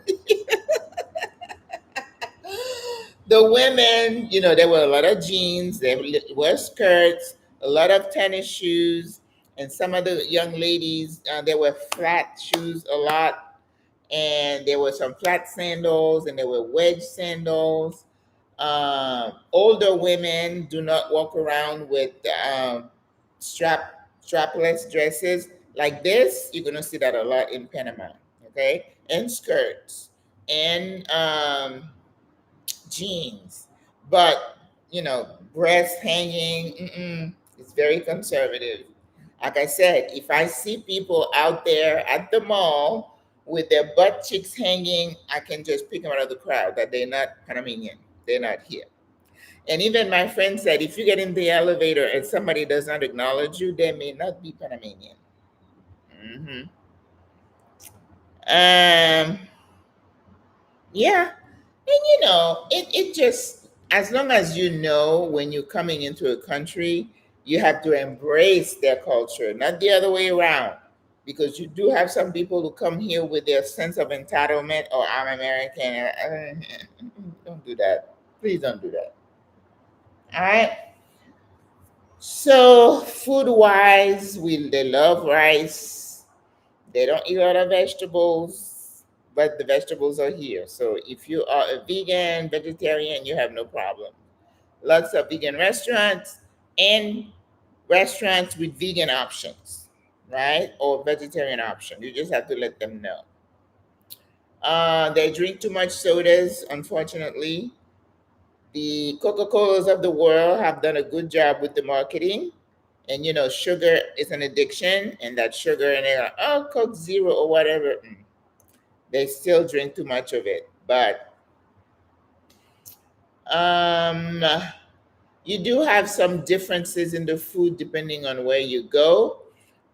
The women, there were a lot of jeans, they wear skirts, a lot of tennis shoes, and some of the young ladies, they wear flat shoes a lot, and there were some flat sandals, and there were wedge sandals. Older women do not walk around with strapless dresses like this. You're gonna see that a lot in Panama, okay, and skirts and jeans, but breast hanging. It's very conservative. Like I said, if I see people out there at the mall with their butt cheeks hanging, I can just pick them out of the crowd that they're not Panamanian. They're not here. And even my friend said, if you get in the elevator and somebody does not acknowledge you, they may not be Panamanian. hmm Um, yeah, and it just, as long as you know when you're coming into a country, you have to embrace their culture, not the other way around. Because you do have some people who come here with their sense of entitlement, or I'm American. Don't do that. Please don't do that. All right. So food wise, they love rice. They don't eat a lot of vegetables, but the vegetables are here. So if you are a vegan, vegetarian, you have no problem. Lots of vegan restaurants and restaurants with vegan options, right? Or vegetarian option. You just have to let them know. They drink too much sodas, unfortunately. The Coca-Colas of the world have done a good job with the marketing. And sugar is an addiction, and that sugar, and they're like, oh, Coke Zero or whatever. They still drink too much of it. But um, you do have some differences in the food depending on where you go.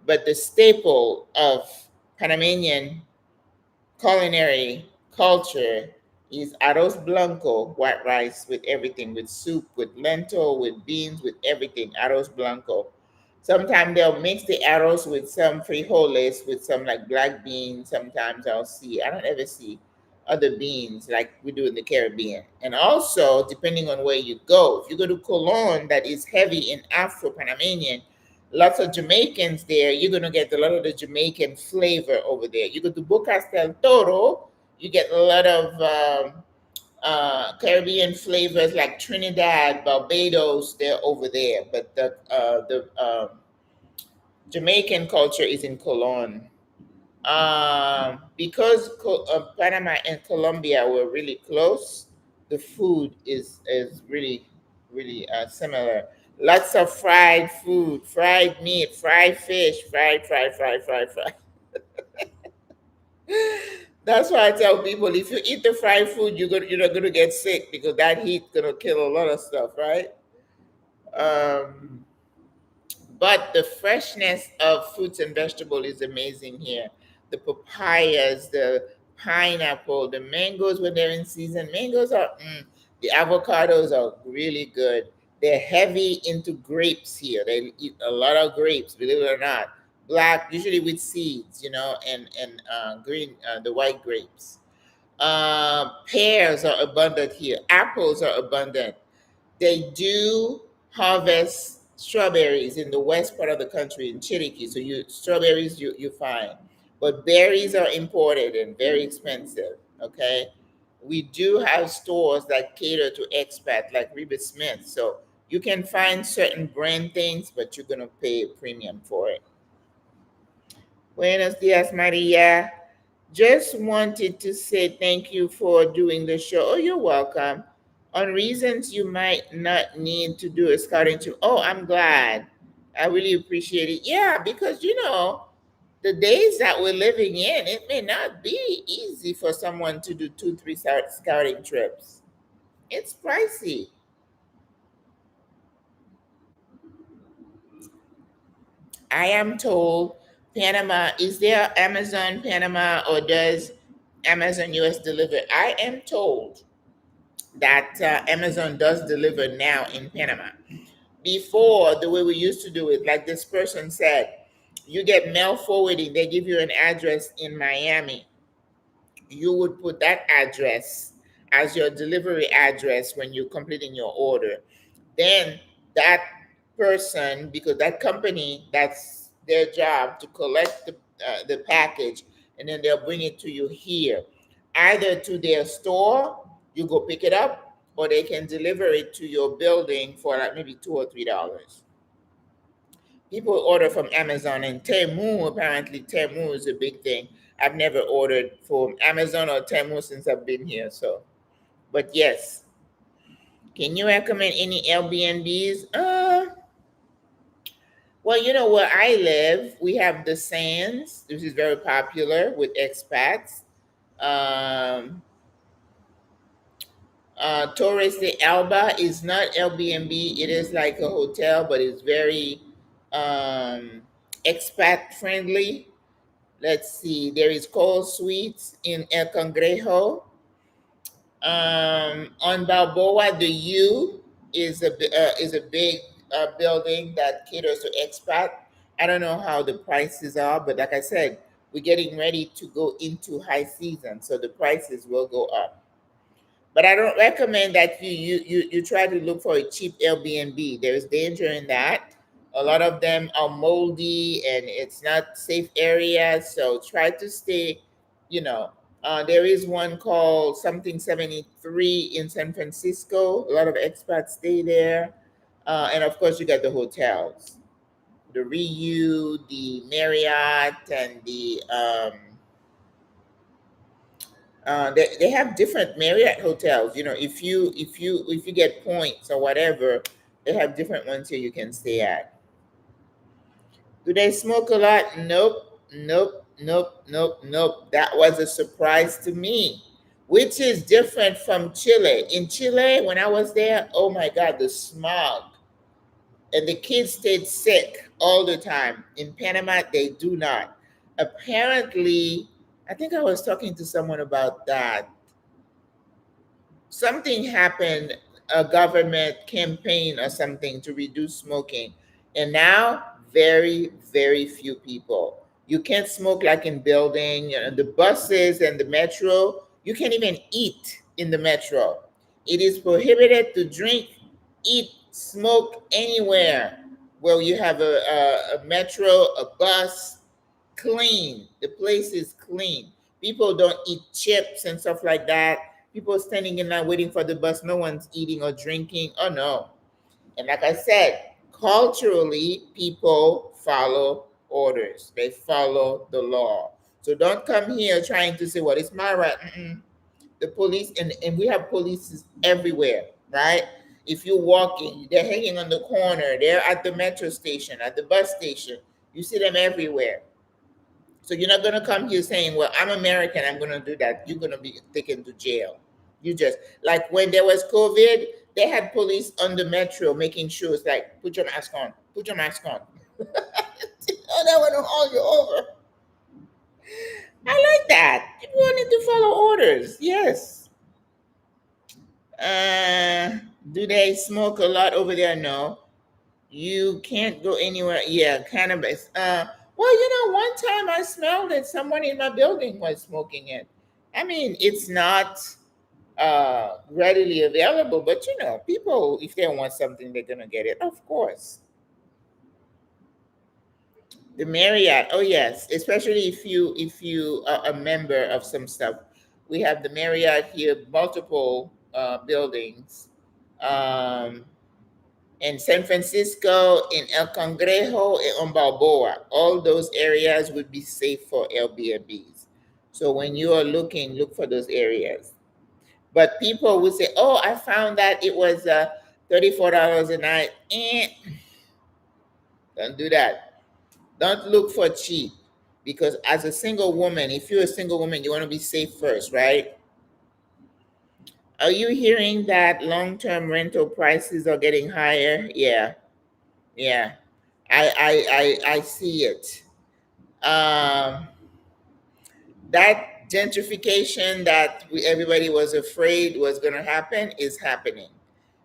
But the staple of Panamanian culinary culture is arroz blanco, white rice with everything, with soup, with lentil, with beans, with everything, arroz blanco. Sometimes they'll mix the arroz with some frijoles, with some like black beans. Sometimes I don't ever see other beans like we do in the Caribbean. And also, depending on where you go, if you go to Cologne, that is heavy in Afro Panamanian, lots of Jamaicans there, you're gonna get a lot of the Jamaican flavor over there. You go to Bocas del Toro, you get a lot of Caribbean flavors like Trinidad, Barbados. They're over there, but Jamaican culture is in Cologne. Because Panama and Colombia were really close, the food is really similar. Lots of fried food, fried meat, fried fish, fried. That's why I tell people if you eat the fried food, you're not gonna get sick because that heat gonna kill a lot of stuff, right? Um, but the freshness of fruits and vegetable is amazing here. The papayas, the pineapple, the mangoes when they're in season. Mangoes are the avocados are really good. They're heavy into grapes here. They eat a lot of grapes, believe it or not. Black, usually with seeds, and green, the white grapes. Pears are abundant here. Apples are abundant. They do harvest strawberries in the west part of the country in Chiriquí. So strawberries you find, but berries are imported and very expensive. Okay, we do have stores that cater to expat like Reba Smith. So you can find certain brand things, but you're gonna pay a premium for it. Buenos dias, Maria. Just wanted to say thank you for doing the show. Oh, you're welcome. On reasons you might not need to do a scouting trip. Oh, I'm glad. I really appreciate it. Yeah, because the days that we're living in, it may not be easy for someone to do two, three scouting trips. It's pricey. I am told Panama, is there Amazon Panama or does Amazon US deliver? I am told that Amazon does deliver now in Panama. Before, the way we used to do it, like this person said, you get mail forwarding, they give you an address in Miami. You would put that address as your delivery address when you're completing your order. Then that person, because that company, that's their job to collect the package, and then they'll bring it to you here, either to their store, you go pick it up, or they can deliver it to your building for like maybe $2 or $3. People order from Amazon and Temu. Apparently, Temu is a big thing. I've never ordered from Amazon or Temu since I've been here. So, but yes, can you recommend any Airbnbs? Well, where I live, we have the Sands, which is very popular with expats. Um, Torres de Alba is not Airbnb. It is like a hotel, but it's very expat friendly. Let's see. There is Coral Suites in El Congrejo. On Balboa, the U is a big building that caters to expat. I don't know how the prices are, but like I said, we're getting ready to go into high season, so the prices will go up. But I don't recommend that you try to look for a cheap Airbnb. There is danger in that. A lot of them are moldy and it's not safe areas. So try to stay, you know. There is one called something 73 in San Francisco. A lot of expats stay there. And of course, you got the hotels, the Ryu, the Marriott, and the they have different Marriott hotels. If you get points or whatever, they have different ones here you can stay at. Do they smoke a lot? Nope, nope, nope, nope, nope. That was a surprise to me, which is different from Chile. In Chile, when I was there, oh my God, the smog. And the kids stayed sick all the time. In Panama, they do not. Apparently, I think I was talking to someone about that. Something happened, a government campaign or something to reduce smoking, and now very few people. You can't smoke like in building, the buses and the metro. You can't even eat in the metro. It is prohibited to drink, eat, smoke anywhere where you have a metro, a bus. Clean. The place is clean. People don't eat chips and stuff like that. People standing in line waiting for the bus. No one's eating or drinking. Oh no. And like I said, culturally, people follow orders. They follow the law. So don't come here trying to say, well, it's my right. Mm-mm. The police, and we have police everywhere, right? If you're walking, they're hanging on the corner, they're at the metro station, at the bus station. You see them everywhere. So you're not gonna come here saying, well, I'm American, I'm gonna do that. You're gonna be taken to jail. You just, like when there was COVID, they had police on the metro making sure it's like, put your mask on, put your mask on. Oh, that want to haul you over. I like that. People need to follow orders. Yes. Do they smoke a lot over there? No. You can't go anywhere. Yeah, cannabis. Well, one time I smelled it. Someone in my building was smoking it. I mean, it's not readily available, but people, if they want something, they're gonna get it. Of course. The Marriott. Oh yes, especially if you are a member of some stuff. We have the Marriott here, multiple buildings. Um, in San Francisco, in El Congrejo, and on Balboa. All those areas would be safe for Airbnbs. So when you are looking, look for those areas. But people would say, "Oh, I found that it was $34 a night." Don't do that. Don't look for cheap, because as a single woman, if you're a single woman, you want to be safe first, right? Are you hearing that long-term rental prices are getting higher? Yeah, yeah. I see it. Um, that gentrification that everybody was afraid was going to happen is happening,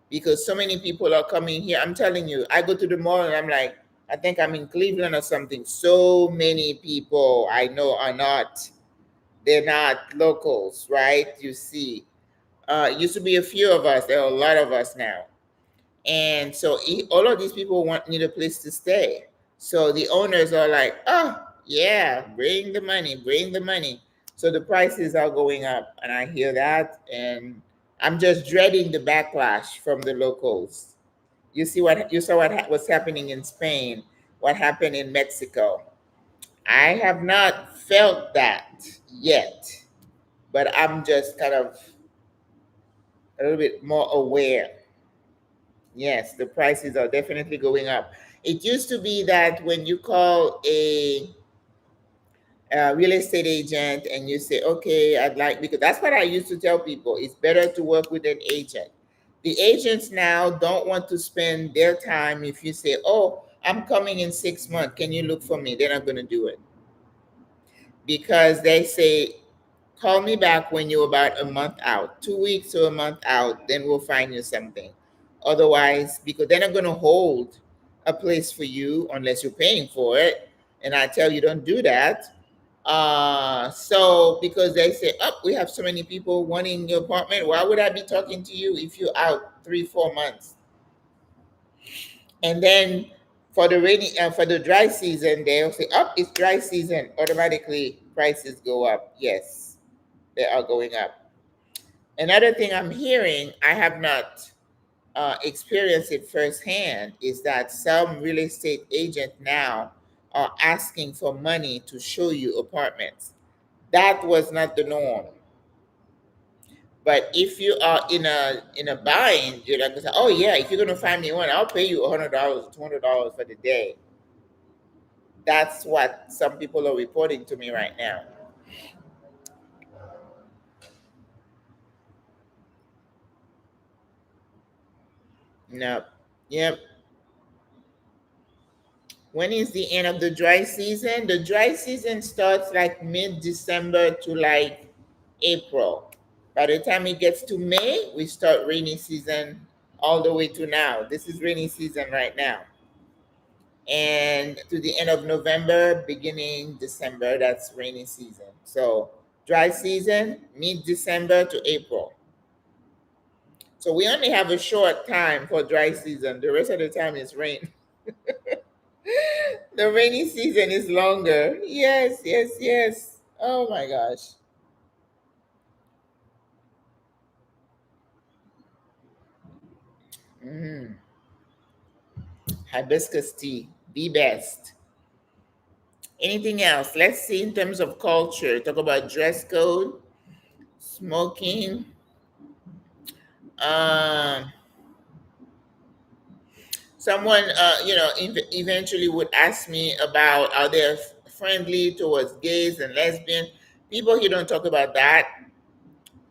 because so many people are coming here. I'm telling you, I go to the mall and I'm like, I think I'm in Cleveland or something. So many people I know are not, they're not locals, right? You see, it used to be a few of us. There are a lot of us now. And so all of these people need a place to stay. So the owners are like, oh, yeah, bring the money, bring the money. So the prices are going up. And I hear that. And I'm just dreading the backlash from the locals. You saw what's happening in Spain, what happened in Mexico. I have not felt that yet, but I'm just kind of a little bit more aware. Yes, the prices are definitely going up. It used to be that when you call a real estate agent and you say, okay, I'd like, because that's what I used to tell people, it's better to work with an agent. The agents now don't want to spend their time if you say, oh, I'm coming in 6 months. Can you look for me? They're not going to do it, because they say, call me back when you're about a month out, 2 weeks to a month out, then we'll find you something. Otherwise, because they're not going to hold a place for you unless you're paying for it. And I tell you, don't do that. So because they say, oh, we have so many people wanting your apartment, why would I be talking to you if you're out 3, 4 months? And then for the dry season, they'll say, oh, it's dry season. Automatically, prices go up. Yes, they are going up. Another thing I'm hearing, I have not experienced it firsthand, is that some real estate agent now are asking for money to show you apartments. That was not the norm. But if you are in a bind, you're like, oh yeah, if you're gonna find me one, I'll pay you $100, $200 for the day. That's what some people are reporting to me right now. No. Yep. When is the end of the dry season? The dry season starts like mid-December to like April. By the time it gets to May, we start rainy season all the way to now. This is rainy season right now. And to the end of November, beginning December, that's rainy season. So dry season, mid-December to April. So we only have a short time for dry season. The rest of the time is rain. The rainy season is longer. Yes, yes, yes. Oh my gosh. Mm. Hibiscus tea, the best. Anything else? Let's see in terms of culture. Talk about dress code, smoking. Um, Someone, eventually would ask me about are they friendly towards gays and lesbians. People here don't talk about that.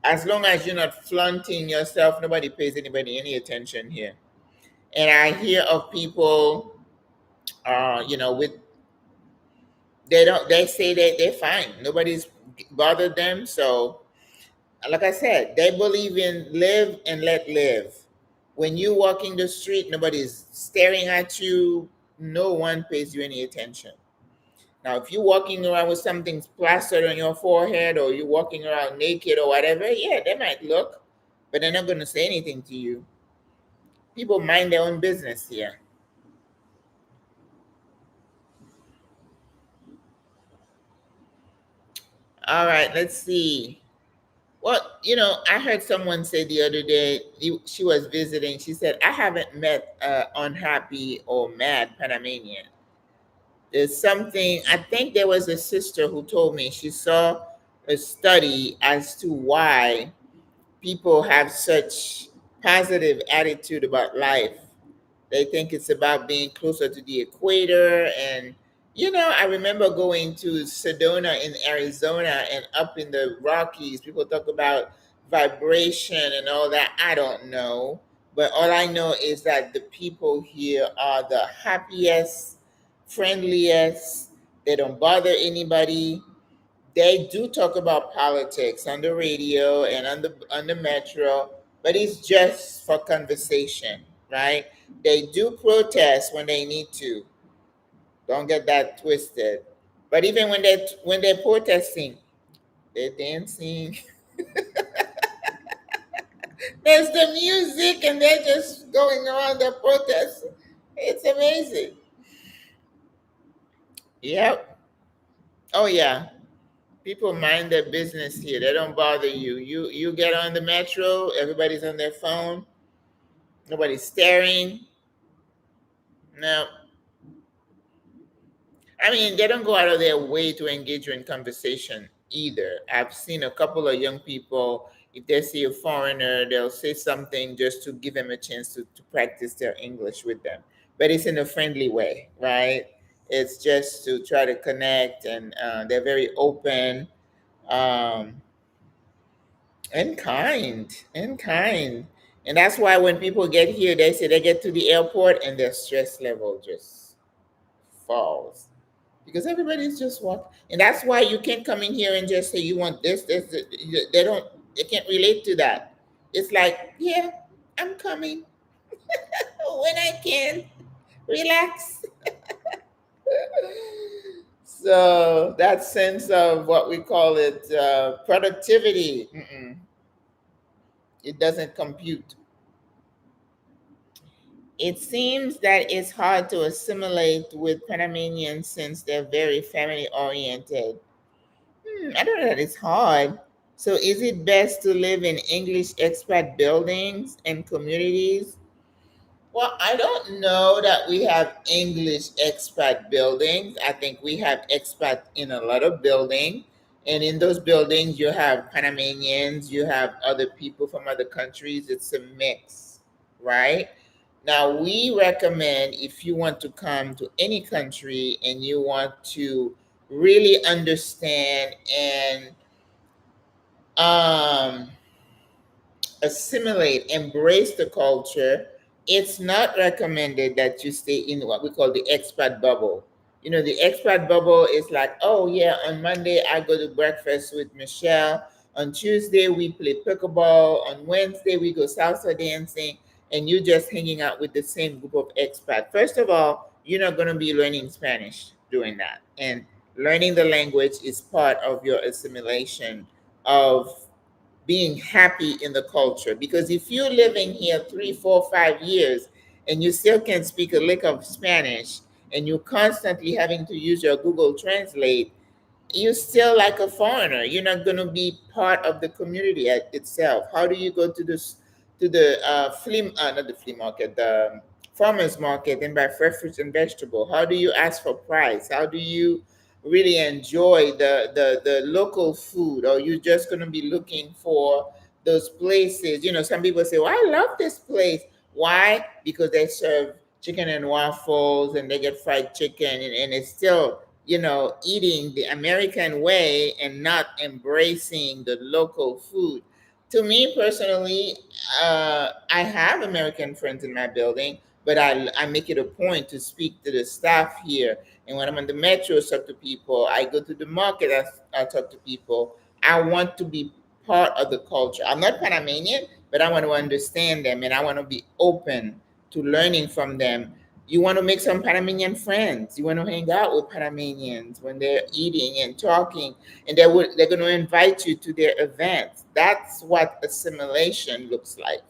As long as you're not flaunting yourself, nobody pays anybody any attention here. And I hear of people, with they say that they're fine. Nobody's bothered them. So, like I said, they believe in live and let live. When you walking the street, nobody's staring at you. No one pays you any attention. Now, if you're walking around with something plastered on your forehead, or you're walking around naked or whatever, yeah, they might look, but they're not going to say anything to you. People mind their own business here. All right, let's see. Well, I heard someone say the other day, she was visiting. She said, I haven't met unhappy or mad Panamanian. There's something, I think there was a sister who told me she saw a study as to why people have such positive attitude about life. They think it's about being closer to the equator. And, I remember going to Sedona in Arizona and up in the Rockies. People talk about vibration and all that. I don't know. But all I know is that the people here are the happiest, friendliest. They don't bother anybody. They do talk about politics on the radio and on the metro, but it's just for conversation, right? They do protest when they need to. Don't get that twisted. But even when they're protesting, they're dancing. There's the music, and they're just going around the protest. It's amazing. Yep. Oh yeah. People mind their business here. They don't bother you. You get on the metro, everybody's on their phone, nobody's staring. No, I mean they don't go out of their way to engage you in conversation either. I've seen a couple of young people. If they see a foreigner, they'll say something just to give them a chance to practice their English with them. But it's in a friendly way, right? It's just to try to connect, and they're very open. Um, and kind. And that's why when people get here, they say they get to the airport and their stress level just falls because everybody's just walking. And that's why you can't come in here and just say you want this. They don't. They can't relate to that. It's like, yeah, I'm coming when I can. Relax. So that sense of what we call it productivity, it doesn't compute. It seems that it's hard to assimilate with Panamanians since they're very family oriented. I don't know that it's hard. So, is it best to live in English expat buildings and communities? Well, I don't know that we have English expat buildings. I think we have expat in a lot of buildings. And in those buildings, you have Panamanians, you have other people from other countries. It's a mix, right? Now, we recommend if you want to come to any country and you want to really understand and um, assimilate, embrace the culture, it's not recommended that you stay in what we call the expat bubble. The expat bubble is like, oh yeah, on Monday I go to breakfast with Michelle. On Tuesday we play pickleball. On Wednesday we go salsa dancing, and you're just hanging out with the same group of expats. First of all, you're not going to be learning Spanish doing that, and learning the language is part of your assimilation of being happy in the culture. Because if you're living here 3, 4, 5 years and you still can't speak a lick of Spanish and you're constantly having to use your Google Translate, you're still like a foreigner. You're not going to be part of the community itself. How do you go to the not the flea market, the farmers market, and buy fresh fruits and vegetable? How do you ask for price? How do you really enjoy the local food, or you're just going to be looking for those places. Some people say, well, I love this place. Why? Because they serve chicken and waffles and they get fried chicken, and it's still, eating the American way and not embracing the local food. To me personally, I have American friends in my building, but I make it a point to speak to the staff here. And when I'm on the metro, I talk to people. I go to the market, I talk to people. I want to be part of the culture. I'm not Panamanian, but I want to understand them and I want to be open to learning from them. You want to make some Panamanian friends. You want to hang out with Panamanians when they're eating and talking, and they're going to invite you to their events. That's what assimilation looks like.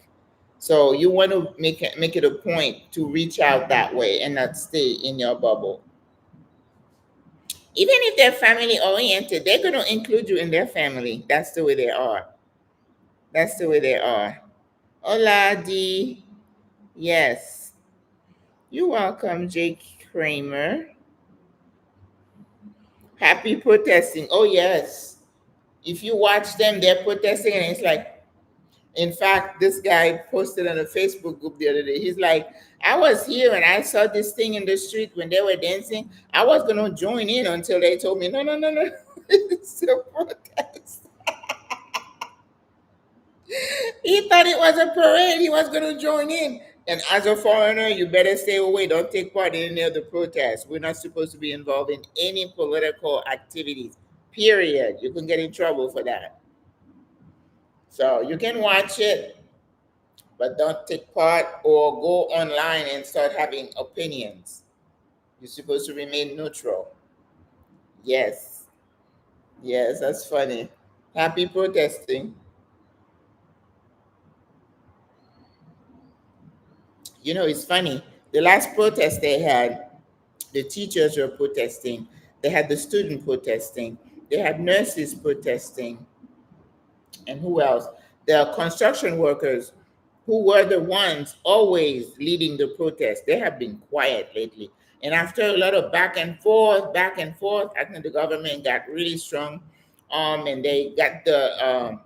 So you want to make it a point to reach out that way and not stay in your bubble. Even if they're family oriented, they're going to include you in their family. That's the way they are. That's the way they are. Hola, D. Yes. You're welcome, Jake Kramer. Happy protesting. Oh, yes. If you watch them, they're protesting, and it's like, in fact, this guy posted on a Facebook group the other day. He's like, I was here and I saw this thing in the street when they were dancing. I was going to join in until they told me, no, no, no, no. It's a protest. He thought it was a parade. He was going to join in. And as a foreigner, you better stay away. Don't take part in any of the protests. We're not supposed to be involved in any political activities, period. You can get in trouble for that. So you can watch it, but don't take part or go online and start having opinions. You're supposed to remain neutral. Yes. Yes, that's funny. Happy protesting. It's funny. The last protest they had, the teachers were protesting. They had the student protesting. They had nurses protesting. And who else? The construction workers, who were the ones always leading the protest. They have been quiet lately. And after a lot of back and forth, I think the government got really strong. And they got the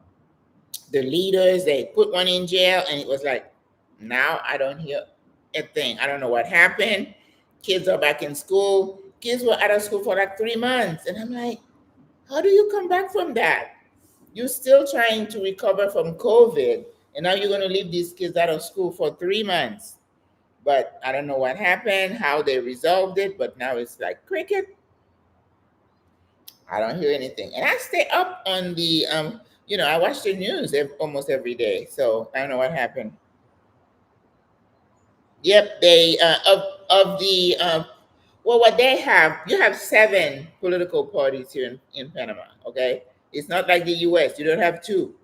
leaders. They put one in jail, and it was like, now I don't hear a thing. I don't know what happened. Kids are back in school. Kids were out of school for like 3 months, and I'm like, how do you come back from that? You're still trying to recover from COVID, and now you're going to leave these kids out of school for 3 months. But I don't know what happened, how they resolved it, but now it's like cricket. I don't hear anything. And I stay up on I watch the news almost every day. So I don't know what happened. Yep, they of the well, what they have, you have seven political parties here in Panama. Okay, it's not like the U.S. You don't have two.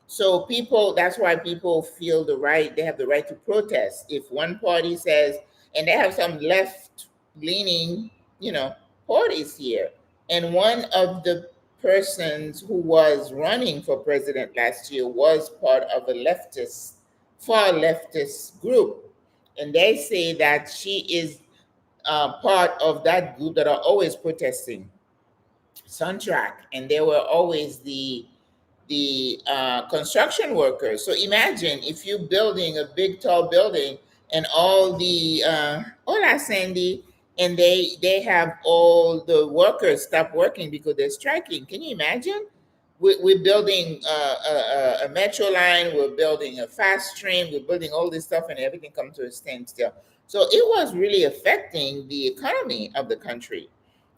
So that's why people feel they have the right to protest. If one party says, and they have some left leaning, you know, parties here, and one of the persons who was running for president last year was part of a far leftist group, and they say that she is part of that group that are always protesting Suntrack, and they were always the construction workers. So imagine if you're building a big tall building and all the hola Sandy, and they have all the workers stop working because they're striking. Can you imagine? We're building a metro line, we're building a fast train, we're building all this stuff, and everything comes to a standstill. So it was really affecting the economy of the country.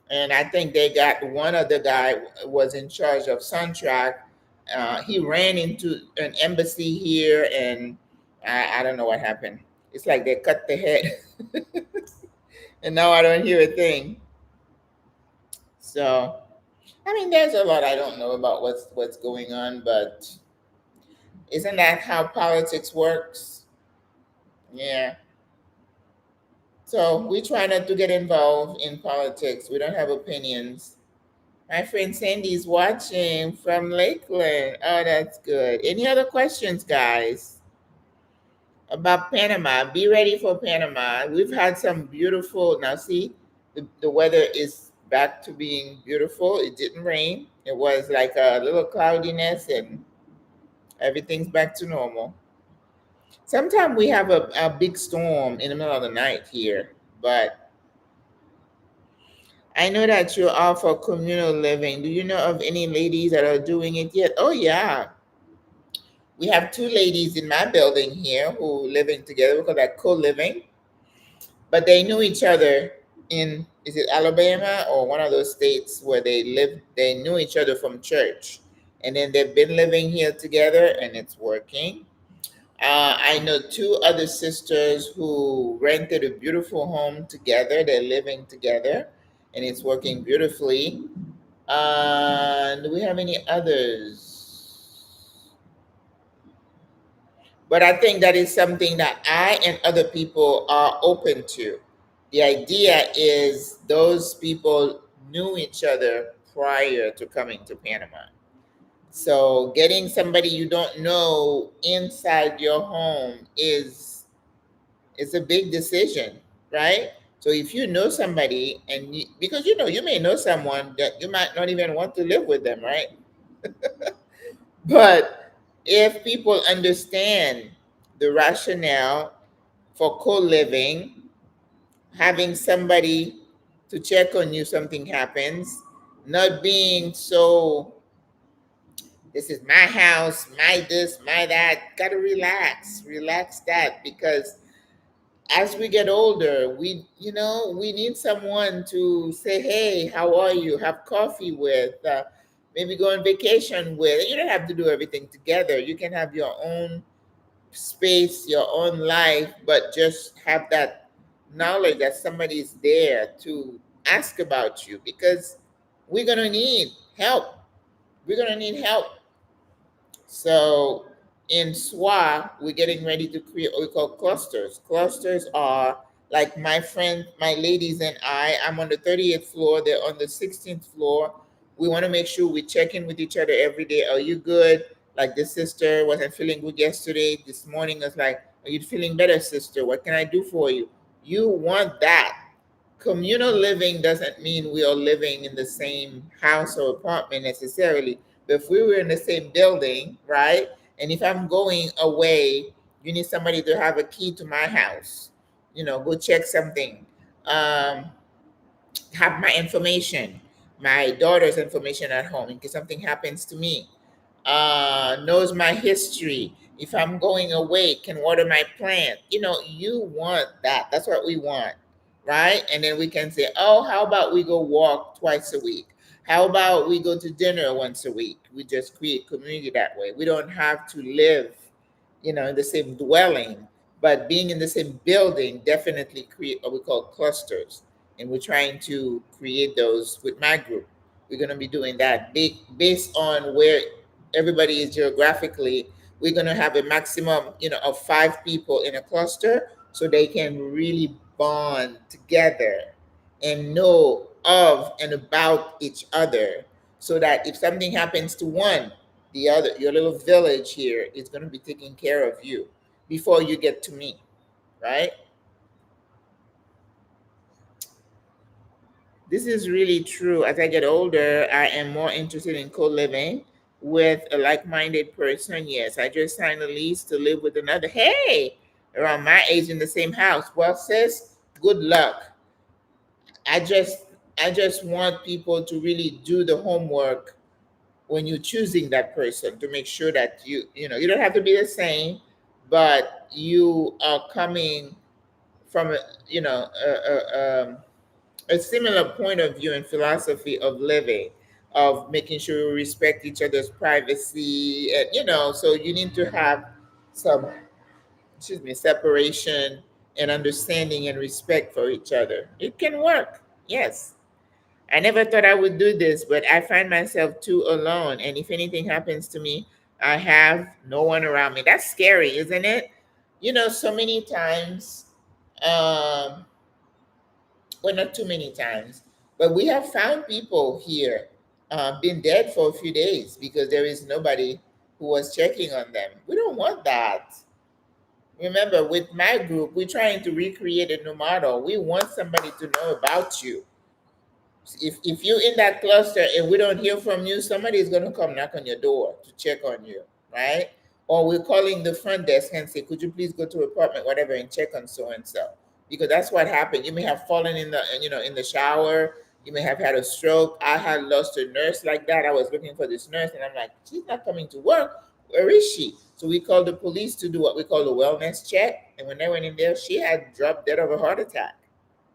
And I think they got one of the guy was in charge of Suntrack. He ran into an embassy here, and I don't know what happened. It's like they cut the head, and now I don't hear a thing. So, I mean, there's a lot I don't know about what's going on, but isn't that how politics works? Yeah. So we try not to get involved in politics. We don't have opinions. My friend Sandy's watching from Lakeland. Oh, that's good. Any other questions, guys, about Panama? Be ready for Panama. We've had some beautiful, now see, the weather is back to being beautiful. It didn't rain. It was like a little cloudiness, and everything's back to normal. Sometimes we have a big storm in the middle of the night here, but I know that you're all for communal living. Do you know of any ladies that are doing it yet? Oh, yeah. We have two ladies in my building here who living together. We call that co-living, but they knew each other in, is it Alabama or one of those states where they live? They knew each other from church, and then they've been living here together, and it's working. I know two other sisters who rented a beautiful home together. They're living together, and it's working beautifully. Do we have any others? But I think that is something that I and other people are open to. The idea is those people knew each other prior to coming to Panama. So getting somebody you don't know inside your home is a big decision, right? So if you know somebody and because you may know someone that you might not even want to live with them, right? But if people understand the rationale for co-living, having somebody to check on you something happens, not being so, this is my house, my this, my that. Gotta relax that, because as we get older, we need someone to say, hey, how are you? Have coffee with, maybe go on vacation with. You don't have to do everything together. You can have your own space, your own life, but just have that knowledge that somebody is there to ask about you, because we're going to need help. We're going to need help. So in SWRA, we're getting ready to create what we call clusters. Clusters are like my friend, my ladies and I'm on the 38th floor, they're on the 16th floor. We want to make sure we check in with each other every day. Are you good? Like this sister wasn't feeling good yesterday. This morning I was like, are you feeling better, sister? What can I do for you? You want that. Communal living doesn't mean we are living in the same house or apartment necessarily. But if we were in the same building, right? And if I'm going away, you need somebody to have a key to my house. Go check something. Um, have my information, my daughter's information at home in case something happens to me. Knows my history. If I'm going away, can water my plant. You want that. That's what we want, right? And then we can say, oh, how about we go walk twice a week? How about we go to dinner once a week? We just create community that way. We don't have to live, in the same dwelling, but being in the same building definitely create what we call clusters, and we're trying to create those with my group. We're going to be doing that based on where everybody is geographically. We're going to have a maximum, of 5 people in a cluster, so they can really bond together and know of and about each other, so that if something happens to one, the other, your little village here is going to be taking care of you before you get to me, right? This is really true. As I get older, I am more interested in co-living with a like-minded person. Yes, I just signed a lease to live with another. Hey, around my age in the same house. Well, sis, good luck. I just I just want people to really do the homework when you're choosing that person, to make sure that you don't have to be the same, but you are coming from a similar point of view and philosophy of living, of making sure we respect each other's privacy, and so you need to have some, excuse me, separation and understanding and respect for each other. It can work, yes. I never thought I would do this, but I find myself too alone, and if anything happens to me, I have no one around me. That's scary, isn't it? So many times, um well, not too many times, but we have found people here been dead for a few days because there is nobody who was checking on them. We don't want that. Remember, with my group, we're trying to recreate a new model. We want somebody to know about you. If you're in that cluster and we don't hear from you, somebody is going to come knock on your door to check on you, right? Or we're calling the front desk and say, could you please go to apartment, whatever, and check on so and so, because that's what happened. You may have fallen in the in the shower. You may have had a stroke. I had lost a nurse like that. I was looking for this nurse, and I'm like, she's not coming to work. Where is she? So we called the police to do what we call a wellness check. And when they went in there, she had dropped dead of a heart attack.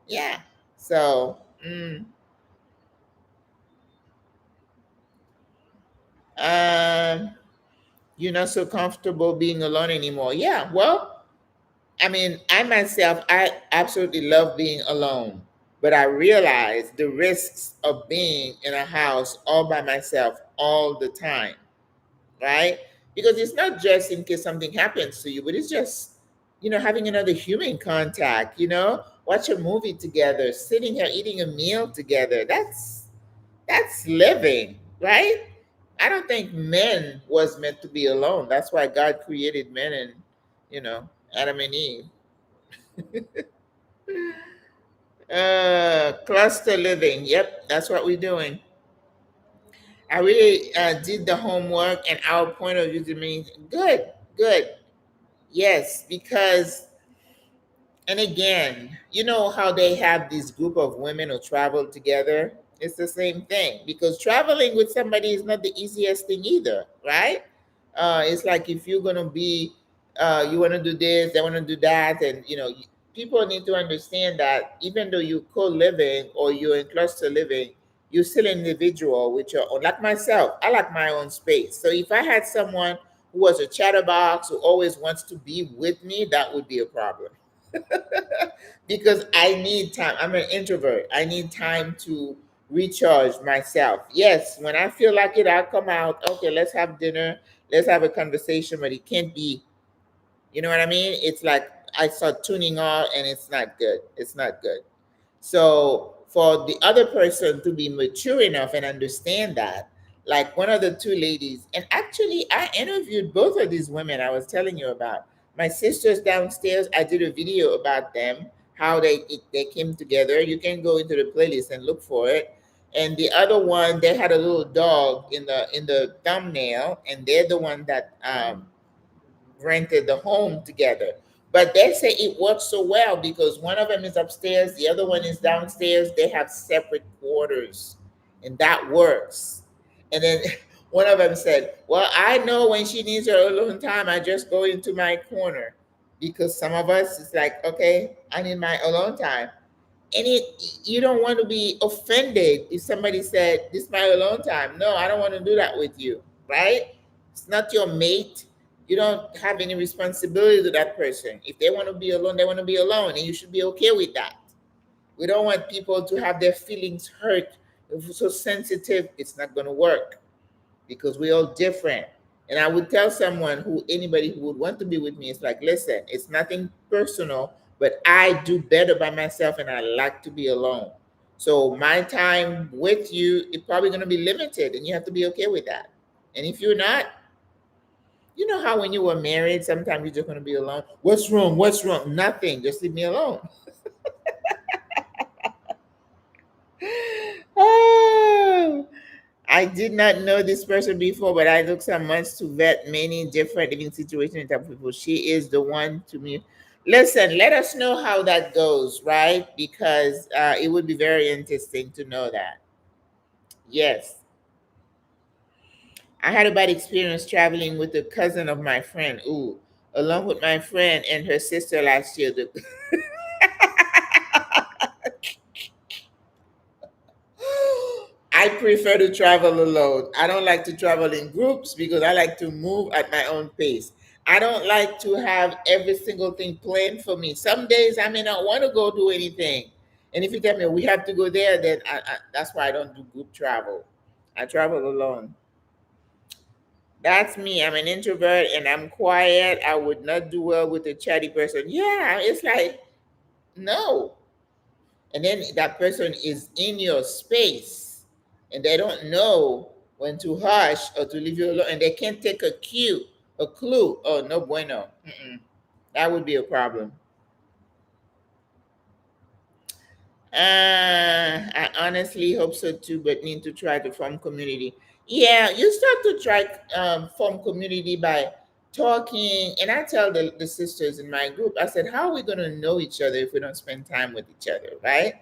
Yeah. So, um, you're not so comfortable being alone anymore. Yeah. Well, I mean, I myself, I absolutely love being alone, but I realize the risks of being in a house all by myself all the time, right? Because it's not just in case something happens to you, but it's just, having another human contact, watch a movie together, sitting here eating a meal together. That's living, right? I don't think men was meant to be alone. That's why God created men and, Adam and Eve. Cluster living. Yep, that's what we're doing. I really did the homework, and our point of view to me, good, good. Yes, because, and again, you know how they have this group of women who travel together? It's the same thing, because traveling with somebody is not the easiest thing either, right? It's like if you're going to be, you want to do this, they want to do that. And, people need to understand that even though you co living or you're in cluster living, you're still an individual with your own. Like myself, I like my own space. So if I had someone who was a chatterbox who always wants to be with me, that would be a problem. Because I need time. I'm an introvert. I need time to recharge myself. Yes, when I feel like it, I'll come out. Okay, let's have dinner. Let's have a conversation, but it can't be, you know what I mean? It's like I start tuning out and it's not good. It's not good. So for the other person to be mature enough and understand that, like one of the two ladies, and actually I interviewed both of these women I was telling you about. My sisters downstairs, I did a video about them, how they came together. You can go into the playlist and look for it. And the other one, they had a little dog in the thumbnail, and they're the one that rented the home together. But they say it works so well because one of them is upstairs, the other one is downstairs. They have separate quarters, and that works. And then one of them said, well, I know when she needs her alone time, I just go into my corner. Because some of us, it's like, okay, I need my alone time. And you don't want to be offended if somebody said, this is my alone time. No, I don't want to do that with you, right? It's not your mate. You don't have any responsibility to that person. If they want to be alone, they want to be alone, and you should be okay with that. We don't want people to have their feelings hurt. If we're so sensitive, it's not going to work because we're all different. And I would tell someone anybody who would want to be with me, it's like, listen, it's nothing personal, but I do better by myself and I like to be alone. So my time with you is probably going to be limited, and you have to be okay with that. And if you're not, you know how when you were married, sometimes you're just going to be alone. What's wrong? What's wrong? Nothing. Just leave me alone. Oh, I did not know this person before, but I took some months to vet many different living situations and type of people. She is the one to me. Listen, let us know how that goes, right? Because it would be very interesting to know that. Yes. I had a bad experience traveling with a cousin of my friend. Ooh, along with my friend and her sister last year. I prefer to travel alone. I don't like to travel in groups because I like to move at my own pace. I don't like to have every single thing planned for me. Some days I may not want to go do anything. And if you tell me we have to go there, then that's why I don't do group travel. I travel alone. That's me. I'm an introvert and I'm quiet. I would not do well with a chatty person. Yeah, it's like, no. And then that person is in your space and they don't know when to hush or to leave you alone, and they can't take a clue. Oh, no bueno. Mm-mm. That would be a problem. I honestly hope so too, but need to try to form community. Yeah, you start to try form community by talking. And I tell the sisters in my group, I said, how are we going to know each other if we don't spend time with each other, right?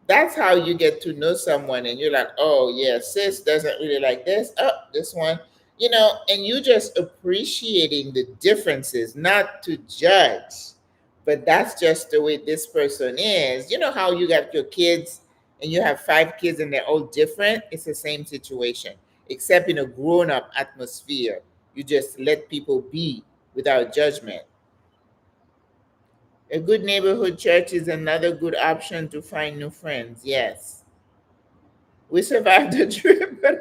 That's how you get to know someone. And you're like, oh, yeah, sis doesn't really like this. Oh, this one, and you just appreciating the differences, not to judge, but that's just the way this person is. You know how you got your kids and you have five kids and they're all different? It's the same situation, except in a grown up atmosphere. You just let people be without judgment. A good neighborhood church is another good option to find new friends. Yes. We survived the trip, but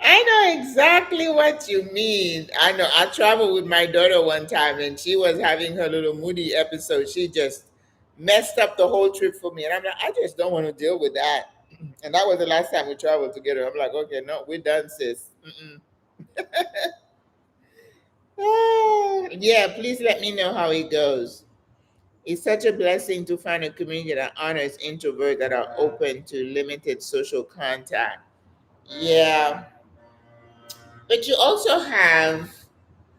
I know exactly what you mean. I know. I traveled with my daughter one time and she was having her little moody episode. She just messed up the whole trip for me. And I'm like, I just don't want to deal with that. And that was the last time we traveled together. I'm like, okay, no, we're done, sis. Mm-mm. Ah, yeah, please let me know how it goes. It's such a blessing to find a community that honors introverts that are open to limited social contact. Yeah, but you also have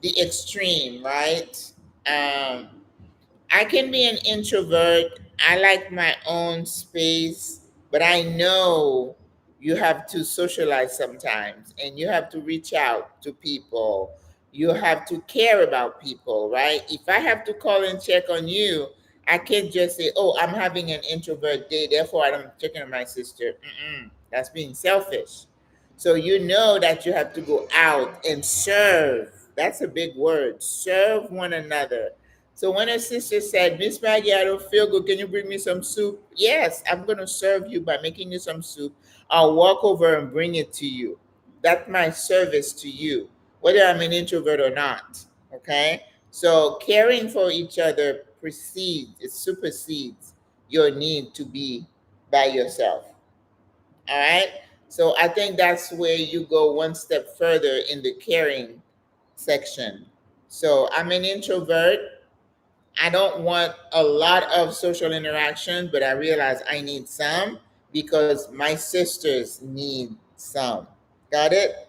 the extreme, right? Um, I can be an introvert. I like my own space, but I know you have to socialize sometimes and you have to reach out to people. You have to care about people, right? If I have to call and check on you, I can't just say, oh, I'm having an introvert day, therefore I'm checking on my sister. Mm-mm. That's being selfish. So you know that you have to go out and serve. That's a big word. Serve one another. So when a sister said, Miss Maggie, I don't feel good, can you bring me some soup? Yes, I'm going to serve you by making you some soup. I'll walk over and bring it to you. That's my service to you, whether I'm an introvert or not. Okay? So caring for each other precedes, it supersedes your need to be by yourself. All right? So I think that's where you go one step further in the caring section. So I'm an introvert. I don't want a lot of social interaction, but I realize I need some because my sisters need some. Got it?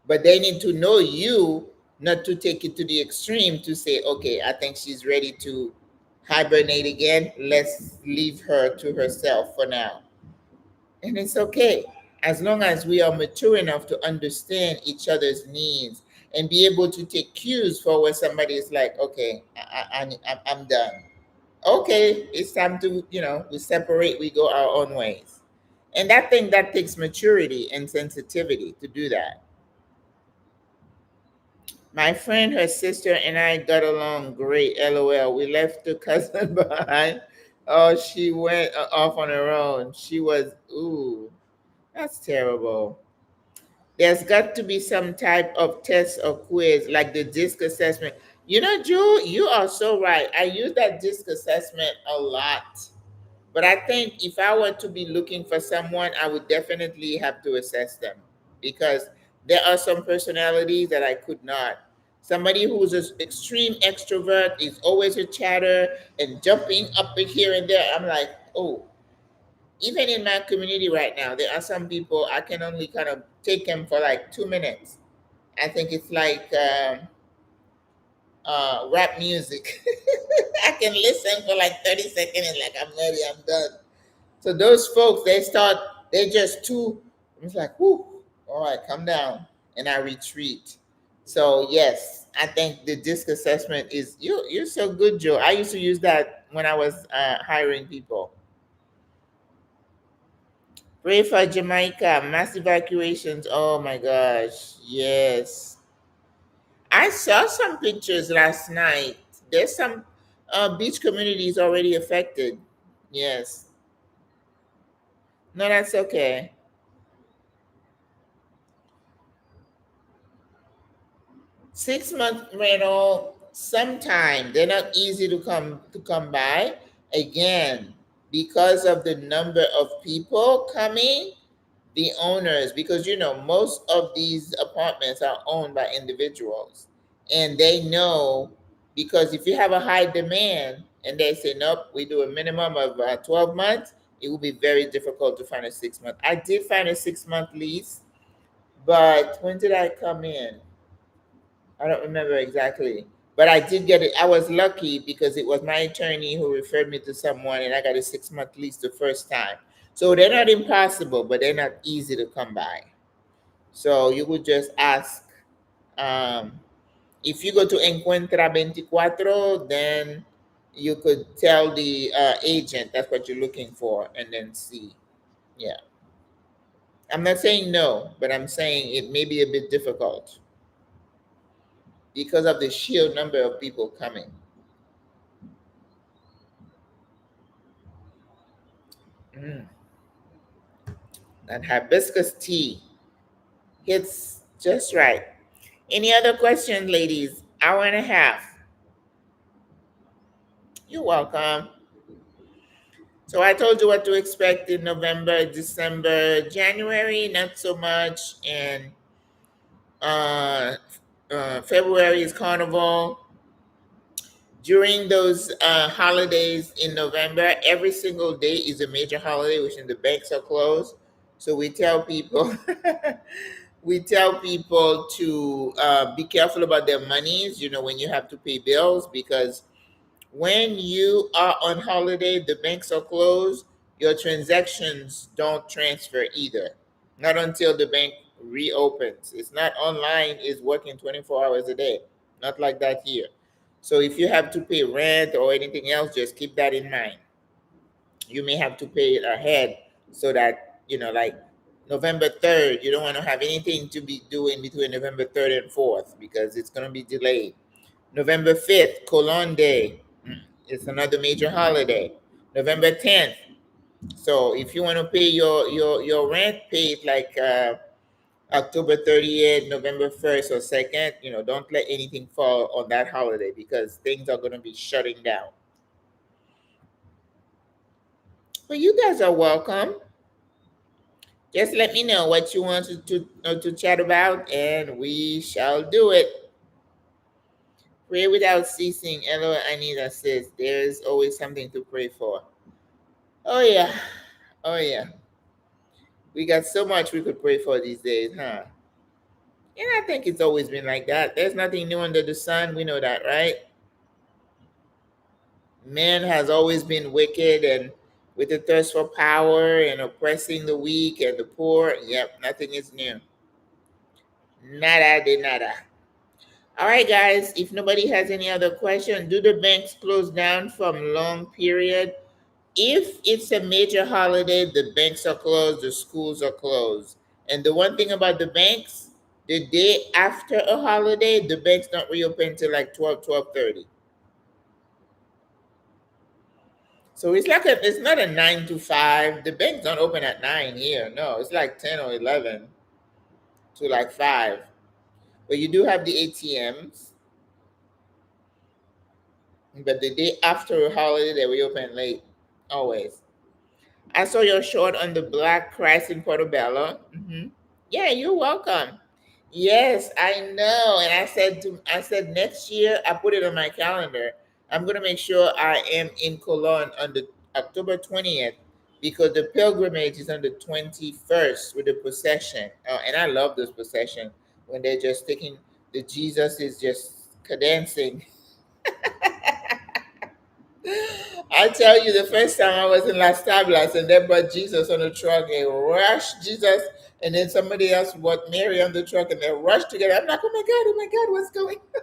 But they need to know you, not to take it to the extreme to say, okay, I think she's ready to hibernate again. Let's leave her to herself for now. And it's okay as long as we are mature enough to understand each other's needs and be able to take cues for when somebody is like, okay, I'm done. Okay, it's time to, we separate, we go our own ways. And that thing that takes maturity and sensitivity to do that. My friend, her sister, and I got along great. LOL. We left the cousin behind. Oh, she went off on her own. She was, ooh, that's terrible. There's got to be some type of test or quiz, like the disc assessment. Drew, you are so right. I use that disc assessment a lot. But I think if I were to be looking for someone, I would definitely have to assess them because there are some personalities that I could not. Somebody who's an extreme extrovert is always a chatter and jumping up here and there. I'm like, oh, even in my community right now, there are some people I can only kind of take them for like 2 minutes. I think it's like rap music. I can listen for like 30 seconds and like I'm ready, I'm done. So those folks, they just too, it's like, whoo, all right, come down. And I retreat. So yes, I think the disc assessment is, you're so good, Joe. I used to use that when I was hiring people. Pray for Jamaica, mass evacuations. Oh my gosh, yes. I saw some pictures last night. There's some beach communities already affected. Yes. No, that's okay. 6 month rental, sometime they're not easy to come by again because of the number of people coming, the owners, because most of these apartments are owned by individuals and they know, because if you have a high demand and they say, nope, we do a minimum of 12 months, it will be very difficult to find a 6 month. I did find a 6 month lease, but when did I come in? I don't remember exactly. But I did get it. I was lucky because it was my attorney who referred me to someone, and I got a 6 month lease the first time. So they're not impossible, but they're not easy to come by. So you would just ask. Um, if you go to Encuentra 24, then you could tell the agent that's what you're looking for and then see. Yeah. I'm not saying no, but I'm saying it may be a bit difficult because of the sheer number of people coming. Mm, that hibiscus tea hits just right. Any other questions, ladies? Hour and a half. You're welcome. So I told you what to expect in November, December, January, not so much, and uh, February is Carnival. During those holidays in November, every single day is a major holiday, which means the banks are closed. So we tell people, we tell people to be careful about their monies. You know, when you have to pay bills, because when you are on holiday, the banks are closed. Your transactions don't transfer either, not until the bank reopens. It's not online, it's working 24 hours a day. Not like that here. So if you have to pay rent or anything else, just keep that in mind. You may have to pay it ahead so that, like November 3rd, you don't want to have anything to be doing between November 3rd and 4th because it's going to be delayed. November 5th, Colon Day. It's another major holiday. November 10th. So if you want to pay your rent, pay it like October 30th, November 1st or 2nd. Don't let anything fall on that holiday because things are going to be shutting down. But you guys are welcome. Just let me know what you want to chat about, and we shall do it. Pray without ceasing. Ella Anita says there's always something to pray for. Oh yeah. Oh yeah. We got so much we could pray for these days, huh? And I think it's always been like that. There's nothing new under the sun. We know that, right? Man has always been wicked and with a thirst for power and oppressing the weak and the poor. Yep, nothing is new. Nada de nada. All right, guys. If nobody has any other question, do the banks close down from long period? If it's a major holiday, the banks are closed, the schools are closed. And the one thing about the banks, the day after a holiday, the banks don't reopen till like 12:30. So it's not a 9 to 5. The banks don't open at 9 here. No, it's like 10 or 11 to like 5. But you do have the ATMs. But the day after a holiday, they reopen late, always. I saw your short on the Black Christ in Portobello. Yeah, you're welcome. Yes, I know. And I said next year, I put it on my calendar. I'm gonna make sure I am in Cologne on the October 20th because the pilgrimage is on the 21st with the procession. And I love this procession when they're just taking the Jesus is just cadencing. I tell you, the first time I was in Las Tablas and they brought Jesus on the truck, they rushed Jesus, and then somebody else brought Mary on the truck, and they rushed together. I'm like, oh my God, what's going on?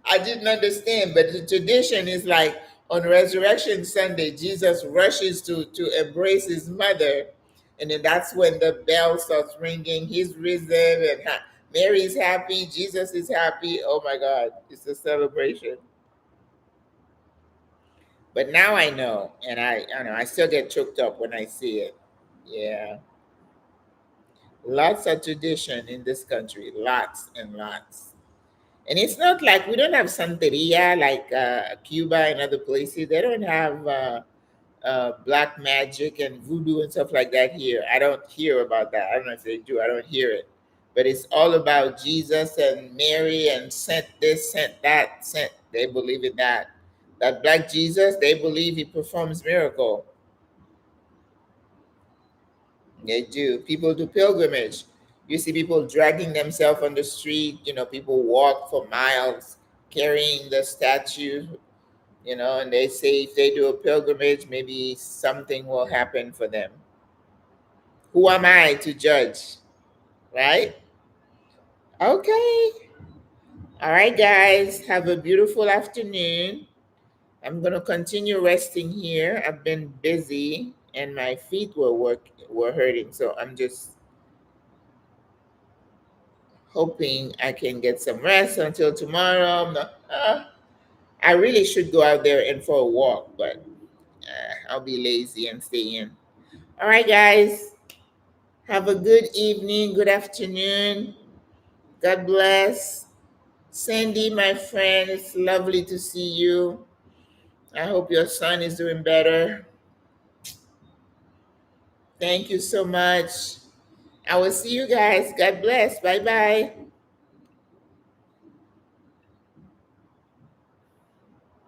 I didn't understand, but the tradition is like on Resurrection Sunday, Jesus rushes to embrace his mother, and then that's when the bell starts ringing. He's risen, and Mary's happy, Jesus is happy. Oh my God, it's a celebration. But now I know, and I know I still get choked up when I see it. Yeah, lots of tradition in this country, lots and lots. And it's not like we don't have Santeria like Cuba and other places. They don't have black magic and voodoo and stuff like that here. I don't hear about that. I don't know if they do. I don't hear it. But it's all about Jesus and Mary and sent this, sent that, sent They believe in that. That black Jesus, they believe he performs miracle. They do. People do pilgrimage. You see people dragging themselves on the street. People walk for miles carrying the statue. And they say if they do a pilgrimage, maybe something will happen for them. Who am I to judge, right? Okay. All right, guys. Have a beautiful afternoon. I'm gonna continue resting here. I've been busy and my feet were hurting, so I'm just hoping I can get some rest until tomorrow. I really should go out there and for a walk, but I'll be lazy and stay in. All right, guys. Have a good evening, good afternoon. God bless. Sandy, my friend, it's lovely to see you. I hope your son is doing better. Thank you so much. I will see you guys. God bless. Bye bye.